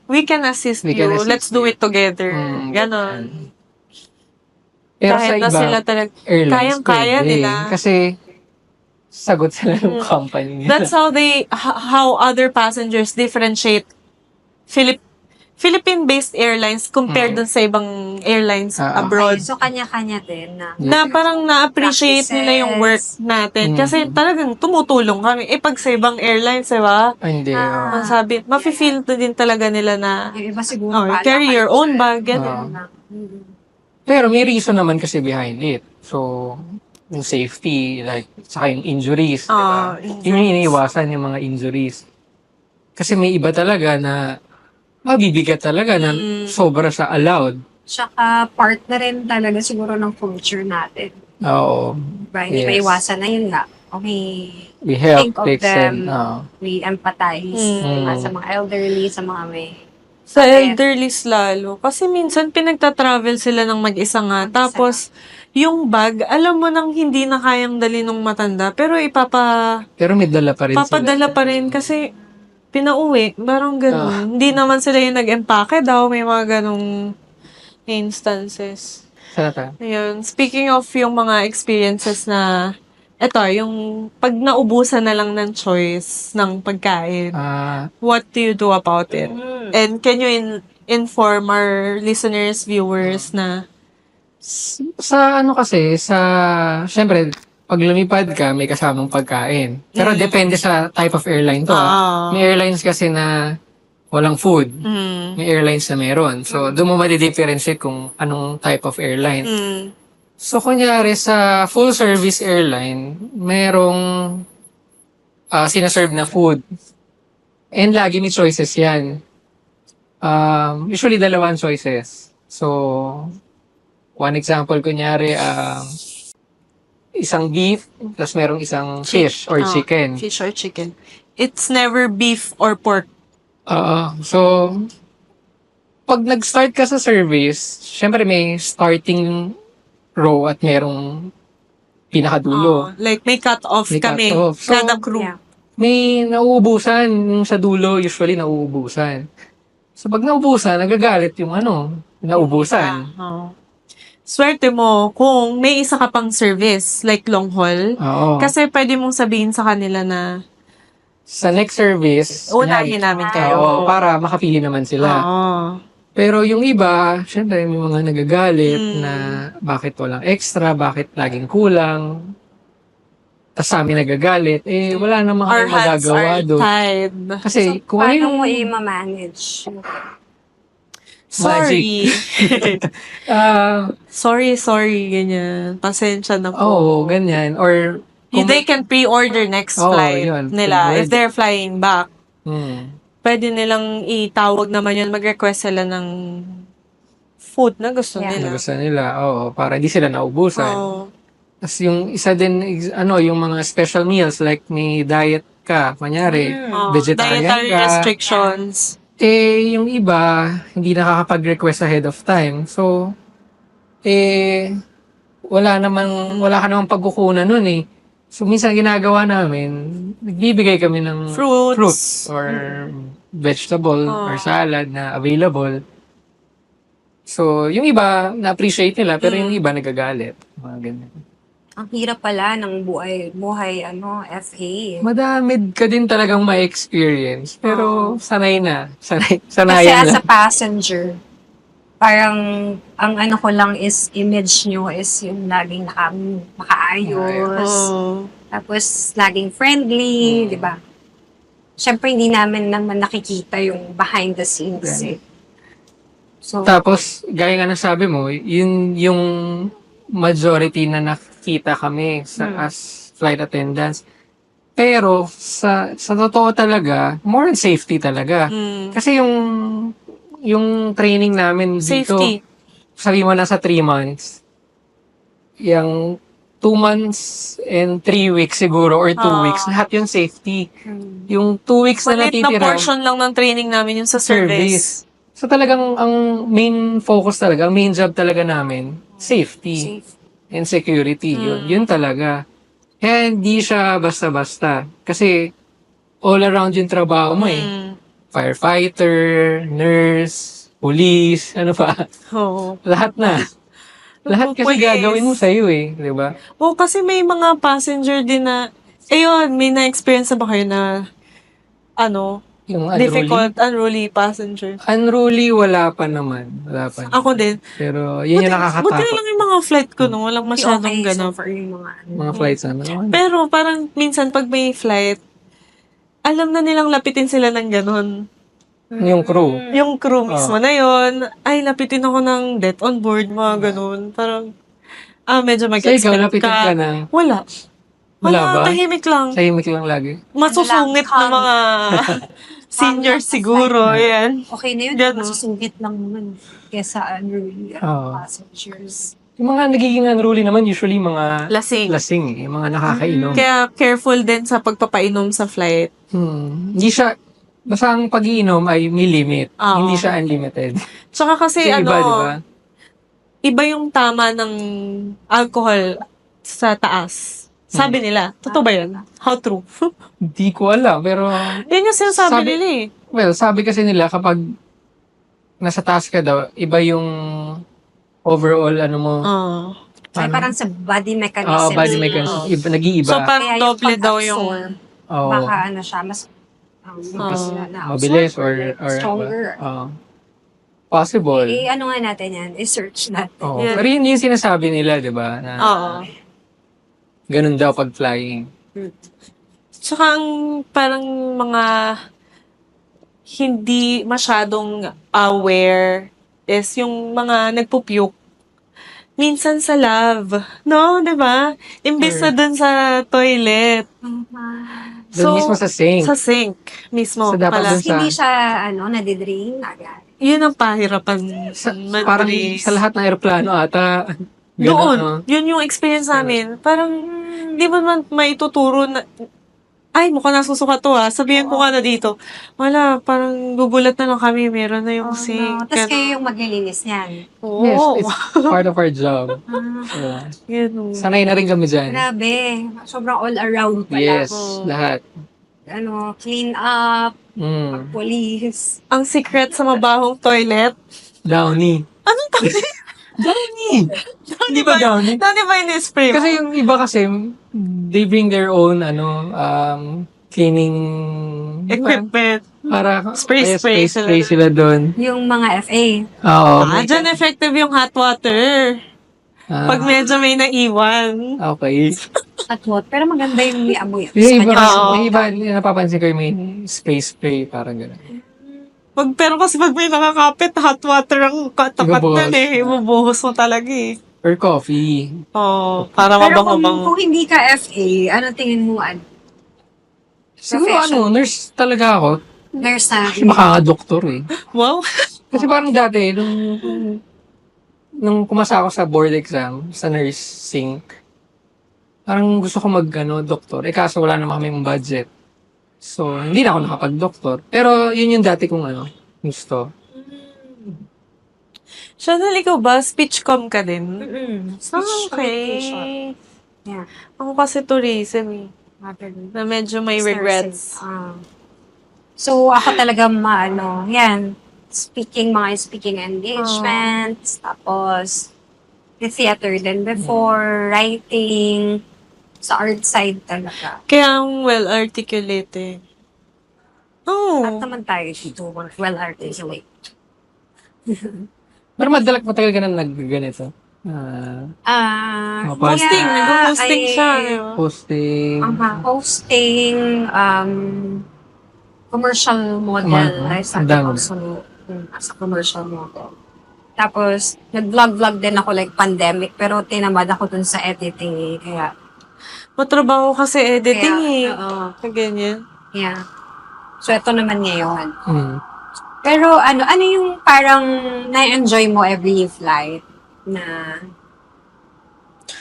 we can assist We you. can assist Let's do it together. Ganon. Pero Kahit sa na iba, sila talaga, airlines, kayang-kaya pwede. nila. Kasi sagot sila ng company nila. That's how other passengers differentiate Philippine-based airlines compared dun sa ibang airlines abroad. Okay, so kanya-kanya din na. Na parang na-appreciate nila yung work natin. Kasi talagang tumutulong kami. Pag sa ibang airlines, diba? Hindi. Ang sabi, mafe-feel to din talaga nila na, Yung iba siguro carry your own bag, ganun. Pero may reason naman kasi behind it. So, yung safety, like, saka yung injuries, diba? Yun yung iniiwasan yung mga injuries. Kasi may iba talaga na mabibigat talaga na sobra sa allowed. Tsaka part na rin talaga siguro ng culture natin. Oo. Diba? Hindi Yes. maiwasan na yun nga. Okay, We help, think of we extend. them. We empathize diba? Sa mga elderly, sa mga may... Sa elderlies lalo. Kasi minsan pinagta-travel sila ng mag-isa nga. Tapos, yung bag, alam mo nang hindi na kayang dali ng matanda. Pero Pero may dala pa rin papadala pa rin kasi pinauwi. Parang ganun. Hindi naman sila yung nag-empake daw. May mga ganong instances. sila. Ayun. Speaking of yung mga experiences na yung pag naubusan na lang ng choice ng pagkain, what do you do about it? And can you inform our listeners, viewers na Siyempre, pag lumipad ka, may kasamang pagkain. Pero depende sa type of airline to. May airlines kasi na walang food. May airlines na meron. So, doon mo madidifferentiate kung anong type of airline. So, kunyari sa full service airline, merong sinaserve na food. And lagi may choices yan. Usually, dalawang choices. So, one example, kunyari, isang beef, tapos merong isang fish or chicken. fish or chicken. It's never beef or pork. So, pag nag-start ka sa service, syempre may starting row at merong pinakadulo. Like, may cut-off May kami. cut-off. So, Kada crew. Yeah. may nauubusan. Yung sa dulo, usually nauubusan. So, pag nauubusan, nagagalit yung nauubusan. Oo. Swerte mo kung may isa ka pang service, like long haul. Oo. Kasi pwede mong sabihin sa kanila na Sa next service, unahin namin kayo. oo, para makapili naman sila. Oo. Pero yung iba, syempre may mga nagagalit Mm. na bakit walang extra, bakit laging kulang. Tapos sa amin nagagalit, wala namang Our kayong hands magagawa are doon. tied. Kasi kung ano Paano yung mo i-manage? Sorry. ah, sorry, ganyan. Pasensya na po. oo, ganyan. Or, They can pre-order next Oo, flight yun. nila. Pre-order. If they're flying back, hmm, pwede nilang itawag naman yun, mag-request sila ng food na gusto Yeah. nila. gusto nila, oo, para hindi sila naubusan. Oo. Tapos yung isa din, yung mga special meals, like may diet ka, kunyari, Oo. vegetarian Dietary ka, restrictions. yung iba, hindi nakakapag-request ahead of time. So, wala ka namang pagkukunan nun eh. So, minsan ginagawa namin, nagbibigay kami ng Fruits. or vegetable or salad na available. So, yung iba, na-appreciate nila, pero yung iba nagagalit. Mga ganyan. Ang hirap pala ng buhay FA. Madami ka din talagang ma-experience, pero sanay na. Kasi Sanayan as na. a passenger, parang ang ano ko lang is image nyo is yung laging makaayos. Oo. Tapos laging friendly, di ba? Siyempre, hindi namin naman nakikita yung behind the scenes. Right. So, Tapos, gaya nga ng sabi mo, yun yung majority na nakita kami as flight attendants. Pero, sa totoo talaga, more on safety talaga. Mm. Kasi yung training namin dito, Safety. sabi mo na sa 3 months, yung 2 months and 3 weeks siguro, or 2 weeks, lahat yung safety. Yung 2 weeks na Maliit na natitira, portion lang ng training namin yung sa service. So talagang ang main focus talaga, ang main job talaga namin, safety safe. and security. Yun talaga. Kaya hindi siya basta-basta. Kasi all around yung trabaho mo eh. Mm. Firefighter, nurse, police, ano pa. Oo. Lahat na. Lahat kasi Police. gagawin mo sa'yo eh. Di ba? Oo, kasi may mga passenger din na, may na-experience na ba kayo na, Yung difficult, unruly passenger? Unruly, wala pa naman. Wala pa. Ako din. Pero yun yung Buti nakakatakot. lang yung mga flight ko no, walang masyadong Okay, so ganap. for yung mga Mga flights naman. Pero parang minsan pag may flight, alam na nilang lapitin sila ng ganun. Yung crew. Yung crew mismo na yon, ay lapitin ako ng death on board, mga ganun. Parang, medyo So ikaw, mag-expect lapitin ka ng... Wala. Wala ba? Tahimik lang. Tahimik lang lagi. Masusungit Ano lang, ng mga senior siguro. Yan. okay na yun, Ganun. masusungit lang naman kesa unruly Oo. passengers. Yung mga nagiging unruly naman, usually mga Lasing. lasing eh. Mga nakakainom. Kaya careful din sa pagpapainom sa flight. Hindi siya... Basta ang pag-iinom ay may limit. Oo. Hindi siya unlimited. Tsaka kasi Yung iba, di ba? iba yung tama ng alcohol sa taas. Sabi nila. Totoo ba yun? How true? Hindi ko alam, pero... Yan yung sinasabi Sabi- nila eh. Well, sabi kasi nila kapag nasa taas ka daw, iba yung overall mo. Kaya Ano? parang sa body mechanism. Body mechanism. Nag-iiba. So, parang Kaya yung doble daw yung... pag-absorb, Oo. baka mas Mabilis or stronger. possible. Ano nga natin yan? I-search natin. Oo. Yeah. Pero yun yung sinasabi nila, di ba? Na Oo. ganun daw pag flying. Tsaka ang parang mga hindi masyadong aware is yung mga nagpupuke. Minsan sa love. No, di ba? Imbis na dun sa toilet. Doon mismo sa sink. Sa sink mismo. So, dapat pala. dun sa- Hindi siya, nadidrain agad. Yun ang pahirapan. Parang Madrid. sa lahat ng aeroplano ata. ganun, Doon. no? Yun yung experience namin. Parang, di ba man maituturo na, ay, mukhang nasusuka to sabihin ko nga na dito, wala, parang gugulat na lang kami, meron na yung Oh, sink. no. Tapos Ganun. kayo yung maglilinis niyan. Yes, Oo. it's part of our job. Ah, So, Ganun. sanay na rin kami dyan. grabe. Sobrang all around pala. Yes, Oo. lahat. Ano, clean up, Mm. police. Ang secret sa mabahong toilet, Downy. anong tawag? Downy! Hindi ba Downy? Dati ba yung spray mo? Kasi yung iba kasi, they bring their own, cleaning Equipment. para Spray spray sila doon. Yung mga FA. Oo. Dyan effective yung hot water. Pag medyo may naiwan. Okay. At what? Pero maganda yung may amoy. Yung iba, Oo. yung iba, napapansin ko yung may spray, parang gano'n. Pero kasi pag may nakakapit, hot water ang katapat Ibubuhos. nun ibubuhos mo talaga Or coffee. para Pero kung mabango-bango. hindi ka FA, ano tingin mo? Siguro Profession. nurse talaga ako. Nurse na. Kasi makaka-doktor eh. Wow. Kasi parang dati, nung pumasa ako sa board exam, sa nursing, parang gusto ko doktor. Kaso wala naman kaming budget. So, hindi na ako nakapag-doktor. Pero, yun yung dati kong gusto. Chanel, ikaw ba? Speech com ka din? Communication. Okay. Yeah. Ako kasi tourism na medyo may regrets. So, ako talaga yan, mga speaking engagements, tapos, the theater din before, writing, sa art side talaga. Kaya ang well-articulated. At naman tayo dito, well-articulate. Pero matagal ka na nag-ganito. Posting. Nag-posting siya. Di ba? Posting. Hosting, commercial model. I Ang started dami. also as a commercial model. Tapos, nag-vlog din ako like pandemic, pero tinamad ako dun sa editing kaya, Matrabaho kasi editing oo, Ganyan. yeah. So, ito naman ngayon. Mm. Pero ano yung parang na-enjoy mo every flight na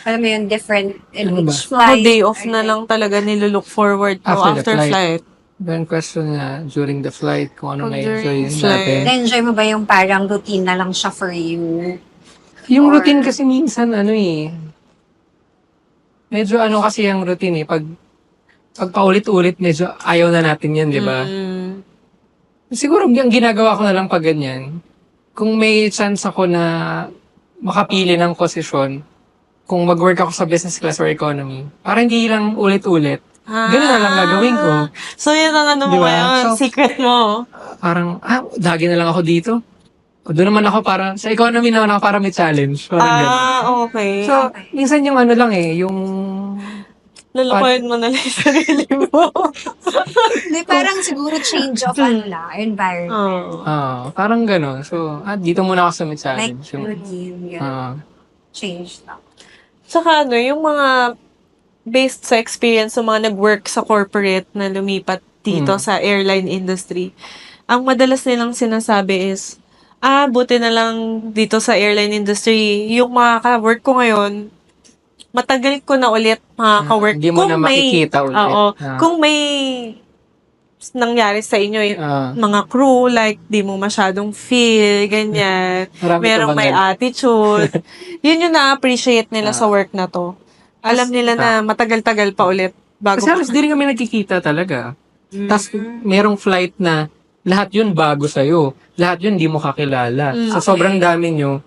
alam mo yun, different in Ano ba? each Ako flight. day off na lang talaga nilulook forward ko After the after flight. flight. Then question na during the flight, kung ano na-enjoy During natin. flight. Na-enjoy mo ba yung parang routine na lang siya for you? Yung Or- routine kasi minsan medyo kasi yung routine pag paulit-ulit medyo ayaw na natin yan, di ba? Siguro yung ginagawa ko na lang pag ganyan, kung may chance ako na makapili ng posisyon, kung mag-work ako sa business class or economy, para hindi lang ulit-ulit, ganun na lang gagawin ko. So, yun ang ano mo Di ba? ngayon, So, secret mo. Parang, lagi na lang ako dito. O, doon naman ako sa economy naman ako para may challenge. Parang ganun. Okay. So, minsan yung yung Lulukoyin mo na lang yung sarili mo. Hindi, parang siguro change of environment. parang gano'n. So, dito muna ako sa may Like challenge. routine, yun. Change lang. Tsaka yung mga based sa experience ng mga nag-work sa corporate na lumipat dito sa airline industry, ang madalas nilang sinasabi is, buti na lang dito sa airline industry, yung mga ka-work ko ngayon, matagal ko na ulit makaka-work. Hindi mo na makikita ulit. Oo. Kung may nangyari sa inyo, mga crew, like, di mo masyadong feel, ganyan. Merong may attitude. Yun yung na-appreciate nila sa work na to. Alam nila na matagal-tagal pa ulit bago. Kasi halos di rin kami nagkikita talaga. Tapos, merong flight na lahat yun bago sa'yo. Lahat yun di mo kakilala. Sa sobrang dami nyo,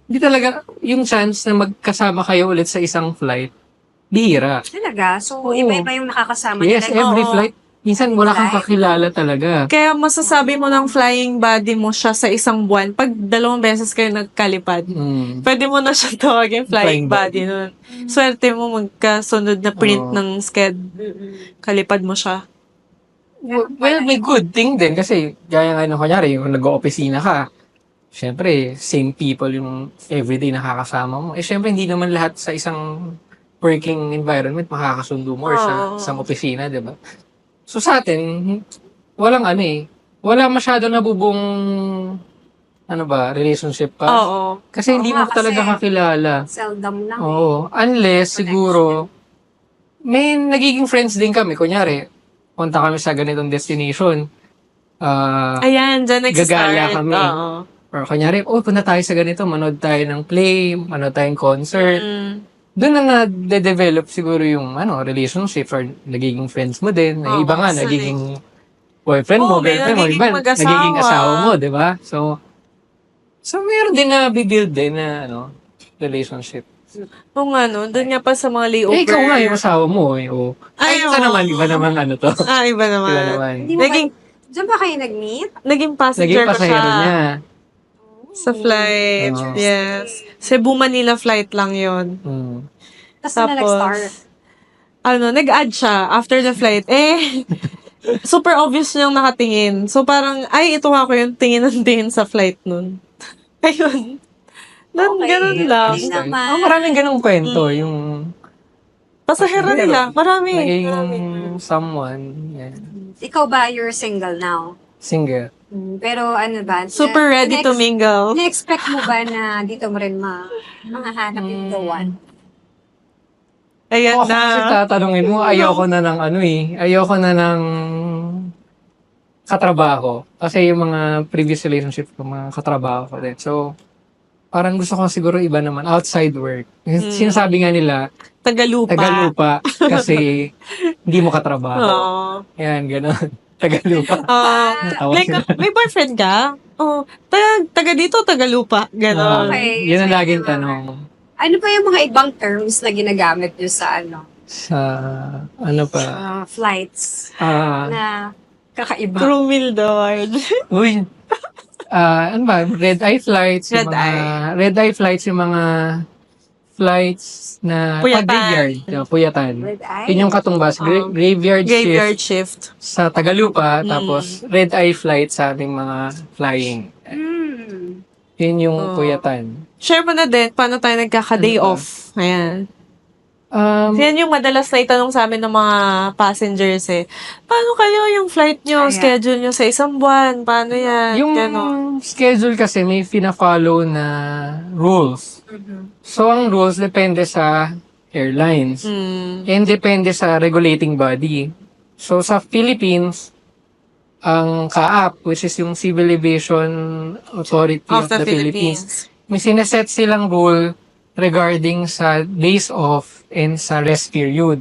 hindi talaga yung chance na magkasama kayo ulit sa isang flight, bihira. Talaga? So, Oo. iba-iba yung nakakasama Yes, nila. every Oo. flight. Minsan wala kang kakilala talaga. Kaya masasabi mo ng flying body mo siya sa isang buwan, pag 2 beses kayo nagkalipad, pwede mo na siya tawagin flying Flying body nun. Swerte mo magkasunod na print Oo. ng sked. Kalipad mo siya. Well, may good thing din kasi gaya nga kunyari, yung nag-o-opisina ka, syempre, same people yung everyday nakakasama mo. Syempre, hindi naman lahat sa isang working environment makakasundo mo or sa isang opisina, di ba? So sa atin, walang wala masyado nabubong relationship pa. Oo. Kasi hindi mo Oo nga, talaga kasi kakilala. Seldom lang. Oo. Unless, siguro, may nagiging friends din kami. Kunyari, punta kami sa ganitong destination. Ayan, dyan nag-start. Gagala kami. Oo. Or kunyari, punta tayo sa ganito, manood tayo ng play, manood tayong concert. Doon na na-develop siguro yung relationship or nagiging friends mo din. Oo, Iba nga, actually. nagiging boyfriend mo, Oo, may girlfriend mo, nagiging iba, mag-asawa. nagiging asawa mo, di ba? So meron din na build din na relationship. Oo nga, no? Doon nga pa sa mga layover. Ikaw nga yung asawa mo. Ay, Ito oo. naman, iba naman to. Iba naman. Iba naman. Hindi mo Naging, Diyan ba kayo nag-meet? naging passenger Naging ko siya. pasahero niya. Sa flight. Oo. Yes. Cebu, Manila flight lang yon. Tapos na nag-start. Nag-add siya after the flight. Super obvious niyang nakatingin. So parang, ito nga ako yung tingin ng tingin sa flight nun. Ayun. Ganun lang. Hindi naman. Maraming ganung kwento. Yung Pasahero nila. Marami. naging someone. Yeah. Ikaw ba, you're single now? Single. Pero ano ba? Super ready to mingle. Na-expect mo ba na dito mo rin mahanap yung the one? Ayan Ako kasi na. tatanungin mo, ayoko na ng ayoko na ng katrabaho. Kasi yung mga previous relationship ko, mga katrabaho ko din. So, parang gusto ko siguro iba naman, outside work. Sinasabi nga nila, Tagalupa. Tagalupa kasi hindi mo katrabaho. Oo. Yan, gano'n. Tagalupa. Tawa Like, sila. may boyfriend ka? Oh, taga dito, Tagalupa. Ganon. Okay. Yun ang So, laging yun tanong. Ano pa yung mga ibang terms na ginagamit nyo sa Sa, flights Ah, na kakaiba? True meal daw. uy, ano ba? Red eye flights. Red Red eye flights, yung mga flights na Puyatan. pag-graveyard. Puyatan. Red eye? Yun yung katumbas. Graveyard Graveyard shift shift. sa Tagalupa. Tapos, red eye flight sa ating mga flying. Hmm. Yun yung puyatan. Share mo na din, paano tayo nagkaka-day Ano ba? off. Ayan. Yan yung madalas na itanong sa amin ng mga passengers Paano kayo yung flight nyo, Ayan. schedule nyo sa isang buwan? Paano yan? Yung Ganon. schedule kasi may fina-follow na rules. So, ang rules depende sa airlines. And depende sa regulating body. So, sa Philippines, ang CAAP, which is yung Civil Aviation Authority of the Philippines, may sineset silang rule regarding sa days off and sa rest period.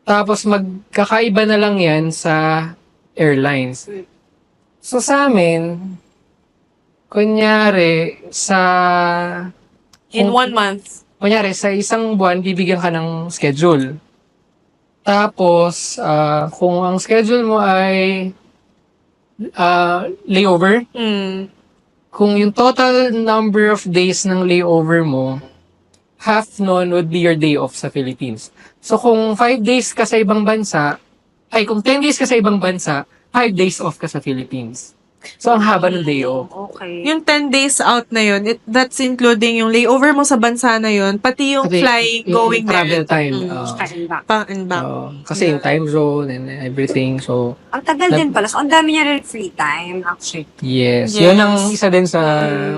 Tapos magkakaiba na lang yan sa airlines. So sa amin, kunyari In 1 month. sa isang buwan, bibigyan ka ng schedule. Tapos, kung ang schedule mo ay layover, kung yung total number of days ng layover mo, half nun would be your day off sa Philippines. So, kung 5 days ka sa ibang bansa, kung 10 days ka sa ibang bansa, 5 days off ka sa Philippines. So, ang haba ng day off. Okay. Yung 10 days out na yun, that's including yung layover mo sa bansa na yun, pati yung Kasi flying, yung going travel there. time. Kain back. Pa and back. Kasi yung time zone and everything. So, Ang tagal din pala. So, ang dami niya rin free time, actually. yes. Yes. Yun ang isa din sa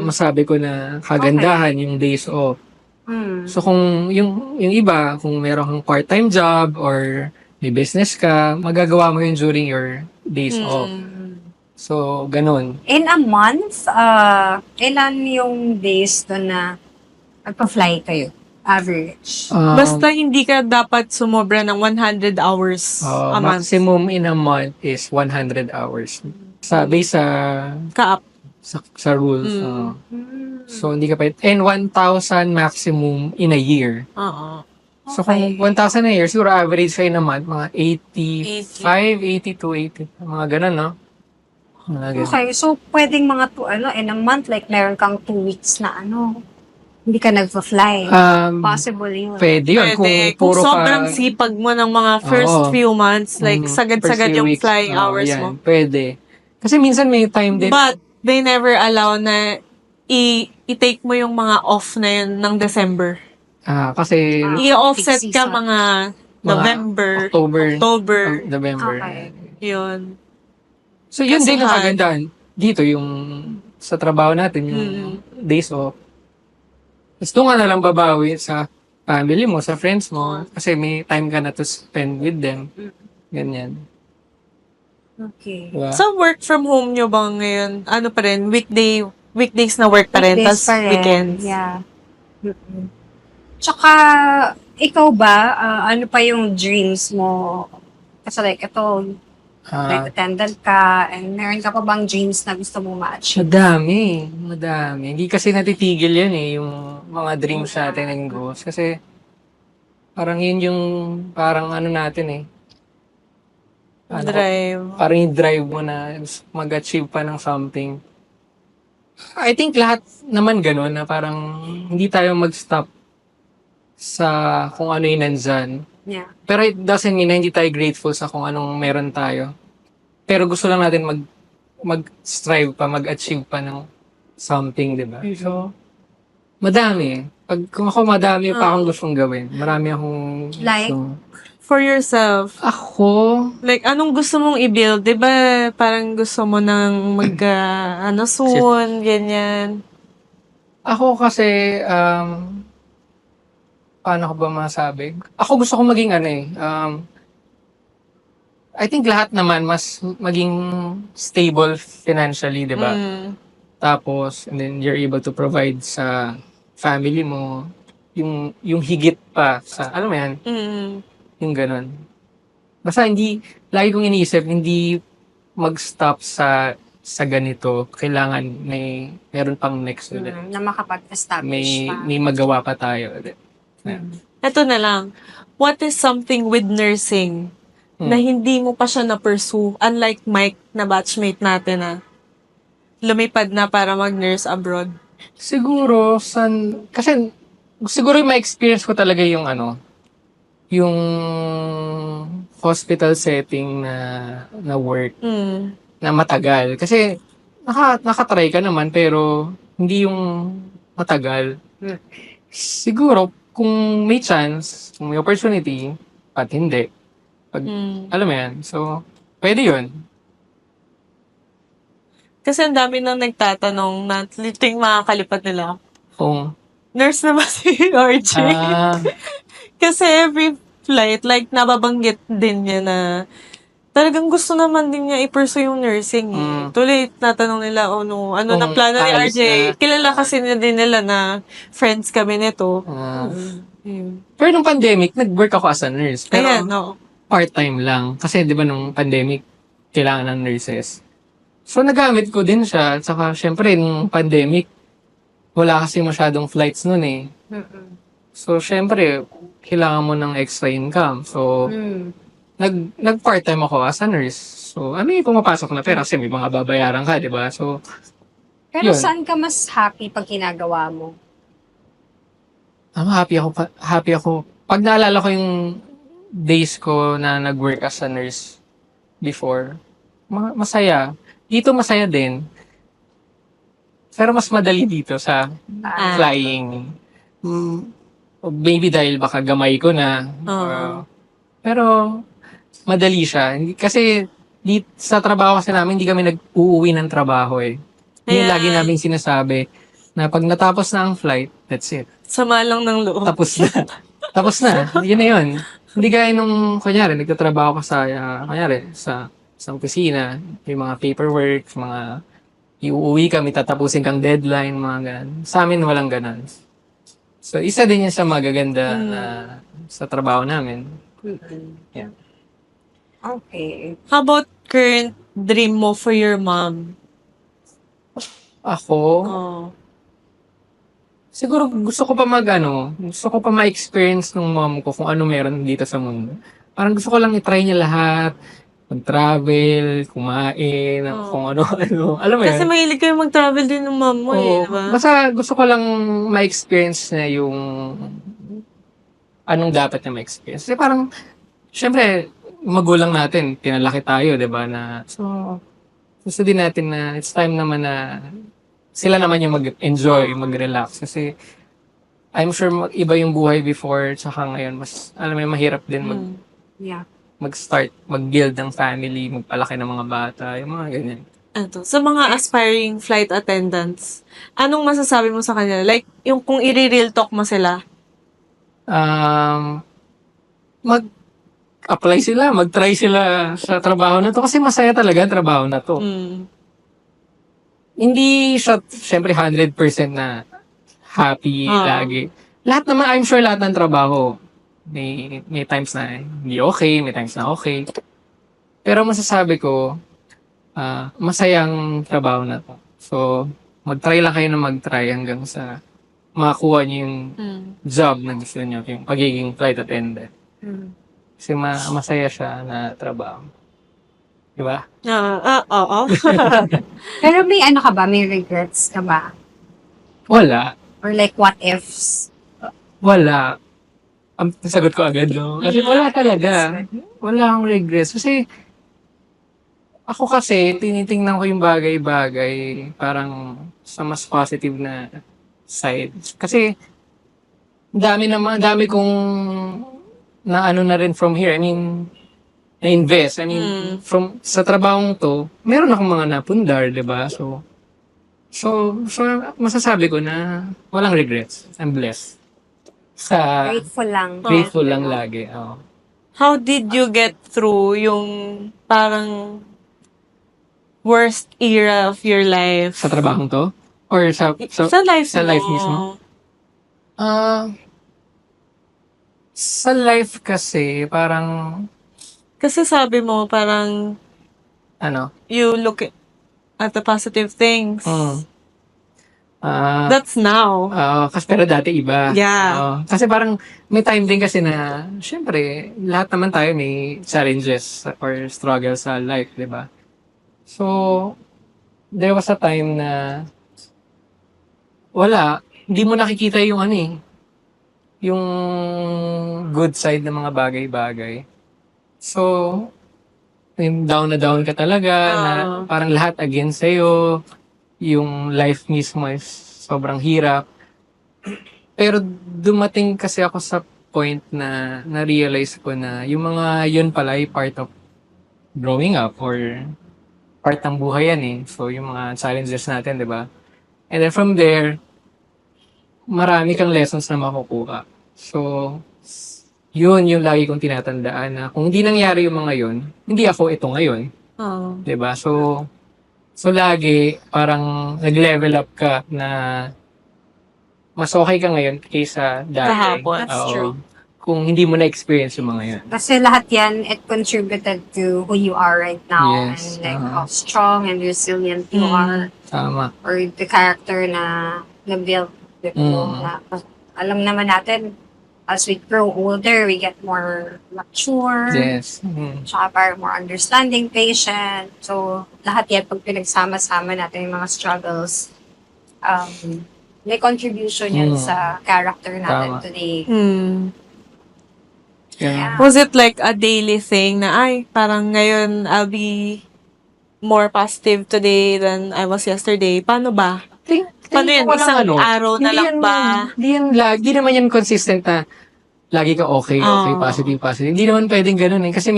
masabi ko na kagandahan, yung days off. So, kung yung iba, kung meron kang part-time job or may business ka, magagawa mo yun during your days off. So, ganun. In a month, ilan yung days doon na magpa-fly kayo? Average. Basta hindi ka dapat sumobra ng 100 hours a month. Maximum in a month is 100 hours. Based Ka-up. sa rules. So, hindi ka pa. And 1,000 maximum in a year. Oo. So, kung 1,000 a year, siguro average kayo in a month, mga 85, 82, 80. Mga ganun, no? Mga ganun. Okay, so pwedeng mga in a month, like meron kang 2 weeks na hindi ka nagpa-fly. Possible yun. Pwede yun. Kung Pwede. puro Kung sobrang ka, sipag mo ng mga first Oo. few months, like sagad-sagad first few yung weeks, flying hours yan, mo. Pwede. Kasi minsan may time din. But, they never allow na i-take mo yung mga off na yun ng December. Kasi I-offset peak ka season. mga November, October, October. November. Okay. Yun. So, yun Kasi din ang hard. kagandahan. Dito, yung sa trabaho natin, yung days off. Gusto nga na lang babawi sa family mo, sa friends mo, kasi may time ka na to spend with them. Ganyan. Okay. Diba? Sa work from home nyo ba ngayon, ano pa rin, weekdays na work pa rin, Weekdays tas pa rin. weekends? Yeah. Mm-mm. Tsaka, ikaw ba, ano pa yung dreams mo? Kasi like, ito, flight Ah, attendant ka, and meron ka pa bang dreams na gusto mo ma-achieve? madami. Hindi kasi natitigil yan eh, yung mga dreams natin and goals. Kasi parang yun yung, parang ano natin eh. Drive. Parang yung drive mo na mag-achieve pa ng something. I think lahat naman ganun na parang hindi tayo mag-stop sa kung ano yung nandyan. Yeah. Pero it doesn't mean na hindi tayo grateful sa kung anong meron tayo. Pero gusto lang natin mag-strive pa, mag-achieve pa ng something, di ba? So, madami. Kung ako madami pa akong gustong gawin. Marami akong Like? gustong... For yourself, Ako, like, anong gusto mong i-build? Di ba parang gusto mo nang soon, ganyan. ako kasi, paano ko ba masabi? Ako gusto ko maging ano eh, I think lahat naman mas maging stable financially, di ba? Tapos, and then you're able to provide sa family mo, yung higit pa sa, alam mo yan, Mm. yung ganun. Basta hindi, lagi kong iniisip, hindi mag-stop sa ganito. Kailangan meron pang next ulit. Na makapag-establish pa. May magawa pa tayo ulit. Ito na lang. What is something with nursing na hindi mo pa siya na-pursue? Unlike Mike na batchmate natin na lumipad na para mag-nurse abroad. Siguro, kasi siguro yung ma-experience ko talaga yung yung hospital setting na work Mm. na matagal. Kasi nakatry ka naman pero hindi yung matagal. Siguro, kung may chance, kung may opportunity, at hindi. Alam mo yan. So, pwede yun. Kasi ang dami nang nagtatanong na liting makakalipat nila. Kung, Nurse na ba si RJ? ah, Kasi every flight, like, nababanggit din niya na talagang gusto naman din niya i-pursue yung nursing. Tuloy, natanong nila, ano Kung na plano ni aalis RJ? na. Kilala kasi din nila na friends kami nito. Ayun. pero nung pandemic, nag-work ako as a nurse. Pero Ayan, no. part-time lang. Kasi di ba nung pandemic, kailangan ng nurses. So, nagamit ko din siya. At saka, syempre, nung pandemic, wala kasi masyadong flights nun eh. So, syempre, kailangan mo ng extra income. So, nag-part-time ako as a nurse. So, ano yung pumapasok na pera? Kasi may mga babayaran ka, di ba? So, Pero yun. saan ka mas happy pag ginagawa mo? Happy ako. Pag naalala ko yung days ko na nag-work as a nurse before, masaya. Dito masaya din. Pero mas madali dito sa flying. Maybe dahil baka gamay ko na. Pero madali siya. Kasi sa trabaho kasi namin, hindi kami nag-uuwi ng trabaho eh. Yung lagi namin sinasabi na pag natapos na ang flight, that's it. Sama lang ng loob. Tapos na. Tapos na. Yun na yun. Hindi gaya nung, kunyari, nagtatrabaho ka sa opisina, yung mga paperwork, mga iuuwi ka, may tatapusin kang deadline, mga ganun. Sa amin, walang ganun. So, isa din yan sa magaganda na sa trabaho namin. Yeah. Okay. How about current dream mo for your mom? Ako, siguro gusto ko pa gusto ko pa ma-experience ng mom ko kung ano meron dito sa mundo. Parang gusto ko lang i-try niya lahat. Mag-travel, kumain, kung ano-ano. Alam mo yan? Kasi mahilig kayo mag-travel din ng mom mo eh, di ba? Basta gusto ko lang ma-experience na yung anong dapat na ma-experience. Kasi parang, syempre, magulang natin, pinalaki tayo, di ba? So, gusto din natin na it's time naman na sila naman yung mag-enjoy, mag-relax. Kasi, I'm sure iba yung buhay before, tsaka ngayon, alam mo, mahirap din mag-start, mag-build ng family, magpalaki ng mga bata, yung mga ganyan. Sa mga aspiring flight attendants, anong masasabi mo sa kanila? Like, yung kung i-real talk mo sila? mag-apply sila, mag-try sila sa trabaho na to kasi masaya talaga ang trabaho na to. Mm. Hindi siya, syempre, 100% na happy lagi. Lahat naman, I'm sure lahat ng trabaho, may times na hindi okay, may times na okay. Pero masasabi ko, masayang trabaho na to. So, mag-try lang kayo na mag-try hanggang sa makakuha niyo yung job na gusto niyo, yung pagiging flight attendant. Kasi masaya siya na trabaho. Di ba? Oo. Pero may ano ka ba? May regrets ka ba? Wala. Or like what ifs? Wala. Ang sagot ko agad, no? Kasi wala talaga. Wala akong regrets. Kasi, ako kasi, tinitingnan ko yung bagay-bagay parang sa mas positive na side. Kasi, dami kong na ano na rin from here. I mean, na-invest. I mean, sa trabahong to, meron akong mga napundar, di ba? So, masasabi ko na walang regrets. I'm blessed. Grateful lang lagi. Oh. How did you get through yung parang worst era of your life? Sa trabahong to? Or sa Sa life mismo? Sa life kasi, parang, Kasi sabi mo, parang ano, you look at the positive things. ah, That's now. kasi pero dati iba. Yeah. Kasi parang may time din kasi na, syempre, lahat naman tayo may challenges or struggles sa life, di ba? So, there was a time na hindi mo nakikita yung yung good side ng mga bagay-bagay. So, yung down na down ka talaga, na parang lahat against sa'yo, yung life mismo is sobrang hirap. Pero dumating kasi ako sa point na na-realize ko na yung mga yun pala ay part of growing up or part ng buhay yan eh. So, yung mga challenges natin, di ba? And then from there, marami kang lessons na makukuha. So, yun yung lagi kong tinatandaan na kung hindi nangyari yung mga yun, hindi ako ito ngayon. Di ba? So lagi, parang nag-level up ka na mas okay ka ngayon kaysa dati. Kahapon. That's true. Kung hindi mo na-experience yung mga yun. Kasi lahat yan, it contributed to who you are right now. Yes, And like how strong and resilient you are. Tama. Or the character na na-build. Na, alam naman natin, as we grow older, we get more mature. Yes. Tsaka parang more understanding, patient. So, lahat yan, pag pinagsama-sama natin yung mga struggles, may contribution yan sa character natin Tama. today. Yeah. Was it like a daily thing na, parang ngayon I'll be more positive today than I was yesterday? Paano ba? Paano yan? Walang Isang araw na lang ba? Di naman yan consistent na lagi ka okay, positive. Hindi naman pwedeng ganun eh. Kasi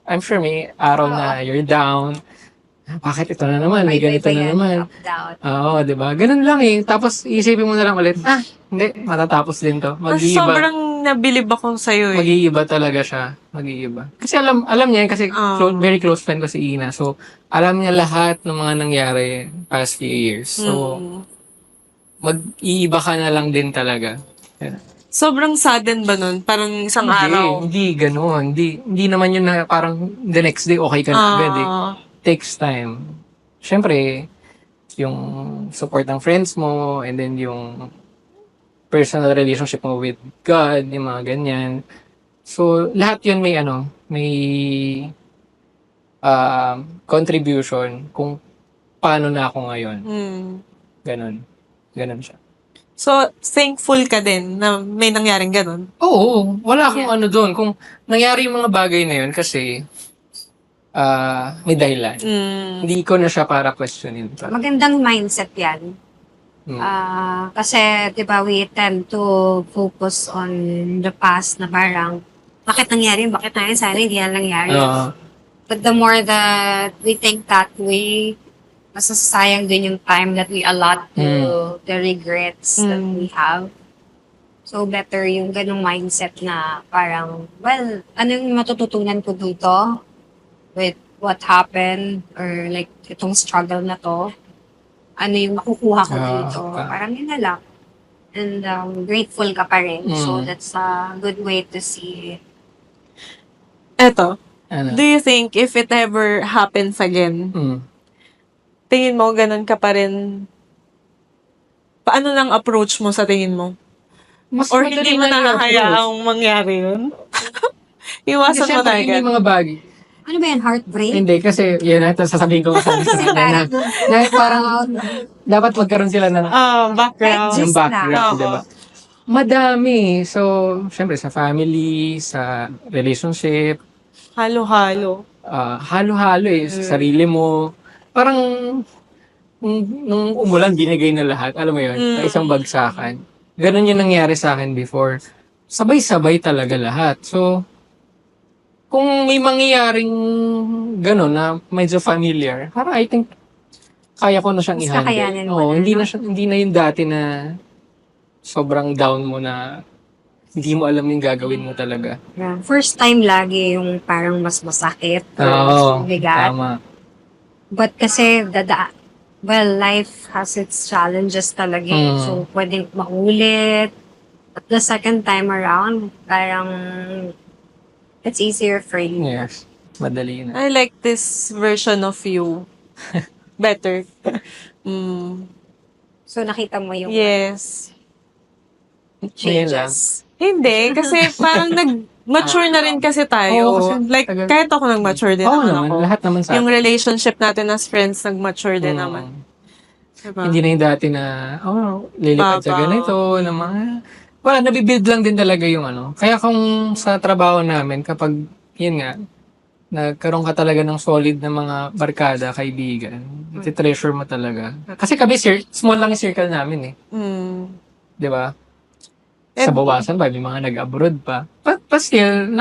I'm sure may araw na you're down. Bakit ito na naman? May ganito na naman. Up, down. Oo, di ba? Ganun lang eh. Tapos isipin mo na lang ulit, hindi, matatapos din to. Mas Mag-iiba. sobrang nabilib ako sa'yo eh. Mag-iiba talaga siya. Mag-iiba. Kasi alam niya yan kasi very close friend ko si Ina. So, alam niya lahat ng mga nangyari past few years. So, mag-iiba ka na lang din talaga. Yeah. Sobrang sudden ba nun? Parang isang araw? Hindi gano'n. Hindi naman yun na parang the next day okay ka na agad eh. Takes time. Siyempre, yung support ng friends mo and then yung personal relationship mo with God, yung mga ganyan. So, lahat yun may contribution kung paano na ako ngayon. Ganon siya. So, thankful ka din na may nangyaring ganun? Oo, wala akong doon. Kung nangyari yung mga bagay na yun kasi may dahilan. Hindi ko na siya para questionin. Magandang mindset yan. Kasi, di ba, we tend to focus on the past na parang, bakit nangyari? Sana hindi yan nangyari. But the more that we think that way, masasayang din yung time that we allot to the regrets that we have. So, better yung ganong mindset na parang, well, ano yung matututunan ko dito with what happened or like itong struggle na to? Ano yung makukuha ko dito? Parang yun na lang. And grateful ka pa rin. So, that's a good way to see it. Eto, Ano? do you think if it ever happens again, tingin mo ganun ka pa rin? Paano lang approach mo sa tingin mo? Mas Or madali hindi mo na nakahayaang mangyari yun? Iwasan mo Siyempre, talaga. yung mga bagay. Ano ba yan? Heartbreak? Hindi, kasi, yun, ito sasabihin ko sa kanila na parang, dapat magkaroon sila ng Background. Just yung background, na. di ba? Madami. So, syempre, sa family, sa relationship, Halo-halo. halo-halo sa sarili mo. Parang, nung umulan, binigay na lahat. Alam mo yun, sa isang bagsakan. Ganun yung nangyari sa akin before. Sabay-sabay talaga lahat. So, kung may mangyayaring gano'n na medyo familiar, parang I think kaya ko na siyang Mas i-handle. kakayanin mo Oo, na, hindi no? hindi na yung dati na sobrang down mo na hindi mo alam yung gagawin mo talaga. Yeah. First time lagi yung parang mas masakit or mas Oo, bigat. tama. But kasi life has its challenges talaga. So, pwedeng maulit. But the second time around, parang it's easier for you. Yes, madali na. I like this version of you. Better. So, nakita mo yung Yes. changes. Hindi, kasi parang nag-mature na rin kasi tayo. Oo, kasi Like, tagal- kahit ako nag-mature din Oo naman naman, ako. lahat naman sa Yung atin. relationship natin as friends, nag-mature din naman. Diba? Hindi na yung dati na, lilipad sa Babaw. ganito, na mga, wala, nabibuild lang din talaga yung ano. Kaya kung sa trabaho namin, kapag, yun nga, nagkaroon ka talaga ng solid na mga barkada, kaibigan, treasure mo talaga. Kasi kami, small lang yung circle namin eh. Di ba? Sa bawasan pa, may mga nag-abroad pa. But still,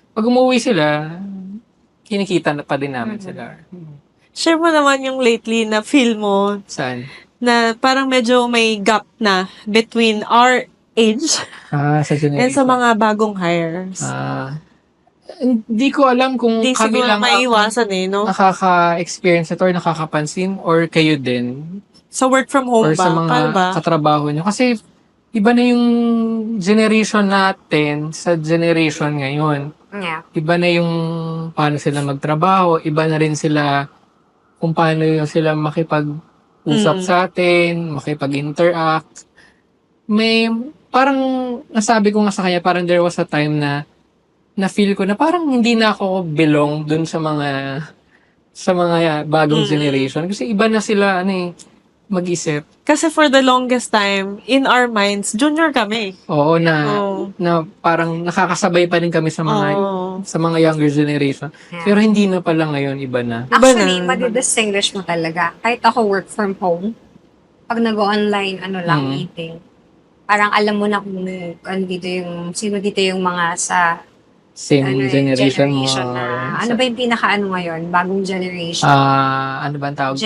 pag umuwi sila, kinikita na pa din namin sila. Share mo naman yung lately na feel mo Saan? na parang medyo may gap na between our age Sa generation. and sa mga bagong hires. Hindi ko alam kung Hindi kami siguro lang ang maiiwasan no? nakaka-experience ito or nakakapansin or kayo din Sa work from home or ba? sa mga Paano ba? katrabaho nyo. Kasi iba na yung generation natin sa generation ngayon. Yeah. Iba na yung paano sila magtrabaho, iba na rin sila kung paano yung sila makipag-usap sa atin, makipag-interact. May, parang, nasabi ko nga sa kanya, parang there was a time na feel ko na parang hindi na ako belong dun sa mga bagong generation. Kasi iba na sila, mag-isip. Kasi for the longest time, in our minds, junior kami. Oo, na parang nakakasabay pa rin kami sa mga younger generation. Yeah. Pero hindi na pala ngayon, iba na. Actually, madidistinguish mo talaga. Kahit ako work from home, pag nag-online, meeting, parang alam mo na kung sino dito yung mga sa Same generation mo. na, ano ba yung ngayon? Bagong generation. Ano ba ang tawag?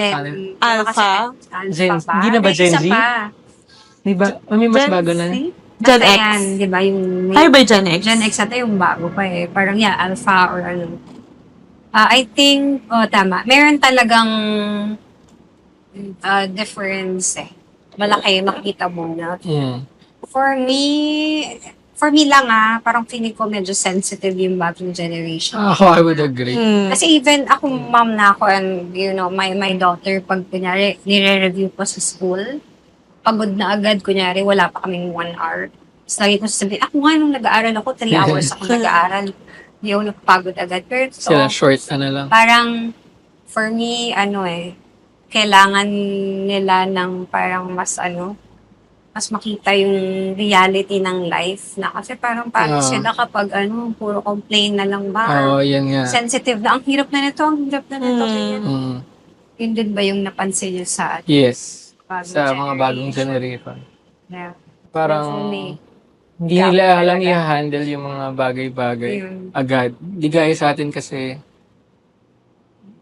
Alpha? Gen- pa. hindi na ba May Gen isa Z? pa. Diba? May mas Gen bago na. Z? Basta Gen X. yan, di ba? Yung Tayo ba Gen X? Gen X ata yung bago pa eh. Parang Alpha or ano. I think, tama. Meron talagang difference eh. Malaki, makikita mo na. For me lang parang feeling ko medyo sensitive yung bagong generation. Ako, I would agree. Kasi even ako, mom na ako, and my daughter, pag kunyari, nire-review ko sa school, pagod na agad, kunyari, wala pa kaming 1 hour. Tapos lagi ko sasabihin, ako nga nung nag-aaral ako, 3 hours ako nag-aaral. Hindi ako napagod agad. Pero Sila short, lang. parang, for me, kailangan nila ng parang mas makita yung reality ng life na kasi parang sila kapag puro complain na lang ba? Yan nga. Sensitive na, ang hirap na nito, ganyan. Yun din ba yung napansin niyo sa Yes. bagong Sa mga bagong generation. Yeah. Parang, Definitely. hindi Gap nila alam talaga. i-handle yung mga bagay-bagay Yun. agad. Di gaya sa atin kasi,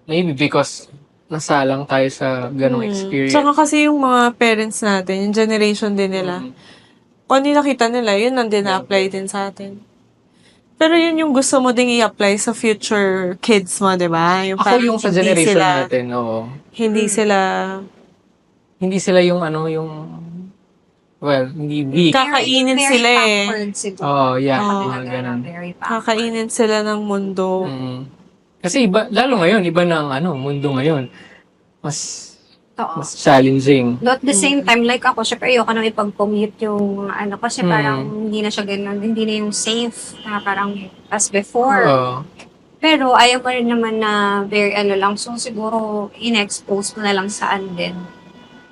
maybe because nasalang tayo sa ganong experience. Tsaka kasi yung mga parents natin, yung generation din nila, kung ano yung nakita nila, yun ang din-apply din sa atin. Pero yun yung gusto mo ding i-apply sa future kids mo, di ba? Yung Ako parang yung sa hindi generation sila, natin, oo. Hindi sila Hindi sila yung hindi weak. kakainin Very sila eh. backward siguro. Oo, yeah, Oo. mga ganun. Very backward. Kakainin sila ng mundo. Kasi lalo ngayon, iba na ang mundo ngayon. Mas Oo. challenging. But at the same time, like ako, syempre ayoko nang ipag-commute yung kasi parang hindi na siya ganun, hindi na yung safe na parang as before. Oo. Pero ayaw mo rin naman na very lang. So siguro, in-expose mo na lang saan din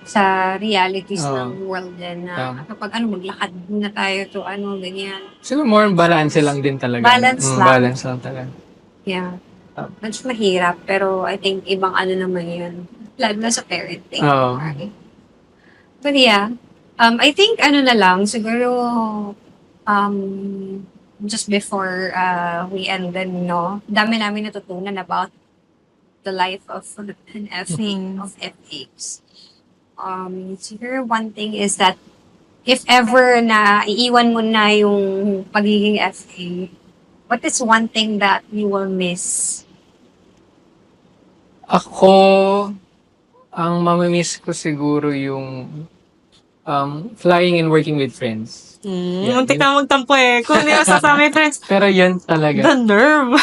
sa realities Oo. ng world din Tama. na kapag maglakad na tayo to ganyan. Siguro more balance lang din talaga. Balance lang. Balance lang talaga. Yeah. Tama. Medyo mahirap, pero I think ibang naman yun. Lalo na sa parenting. Oo. Right? But yeah, I think na lang, siguro, just before we end then, no, dami namin natutunan about the life of an FA, of FAs. Siguro one thing is that if ever na iiwan mo na yung pagiging FA, what is one thing that you will miss? Ako, ang mamimiss ko siguro yung flying and working with friends. Yeah, Muntik na magtampo eh. Kung hindi masasama yung friends. Pero yun talaga. The nerve.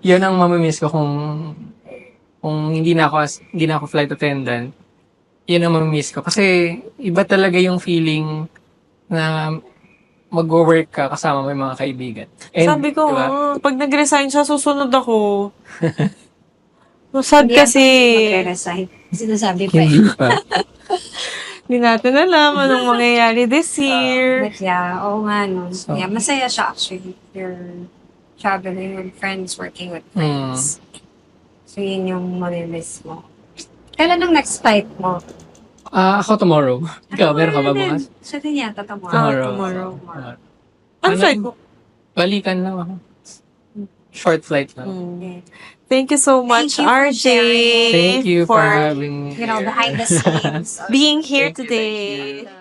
Yun ang mamimiss ko kung hindi na ako flight attendant. Yun ang mamimiss ko. Kasi iba talaga yung feeling na mag-work ka kasama mo yung mga kaibigan. And, Sabi ko, diba? pag nag-resign siya, susunod ako. Sad Hindi kasi. Magre-resign. Sinasabi pa Hindi pa. Hindi natin alam anong mangyayari this year. But yeah, oo nga no. So- Yeah, masaya siya actually. You're traveling with friends, working with friends. So yun yung mamimiss mo. Kailan ang next flight mo? Ako tomorrow. Ikaw, meron ka ba bukas? Siya din yata tomorrow. Tomorrow. Ano, Ano flight mo? Balikan lang ako. Short flight lang. Thank you so much, you for RJ. sharing. Thank you for having me. Behind the scenes. being here Thank you, today. thank you.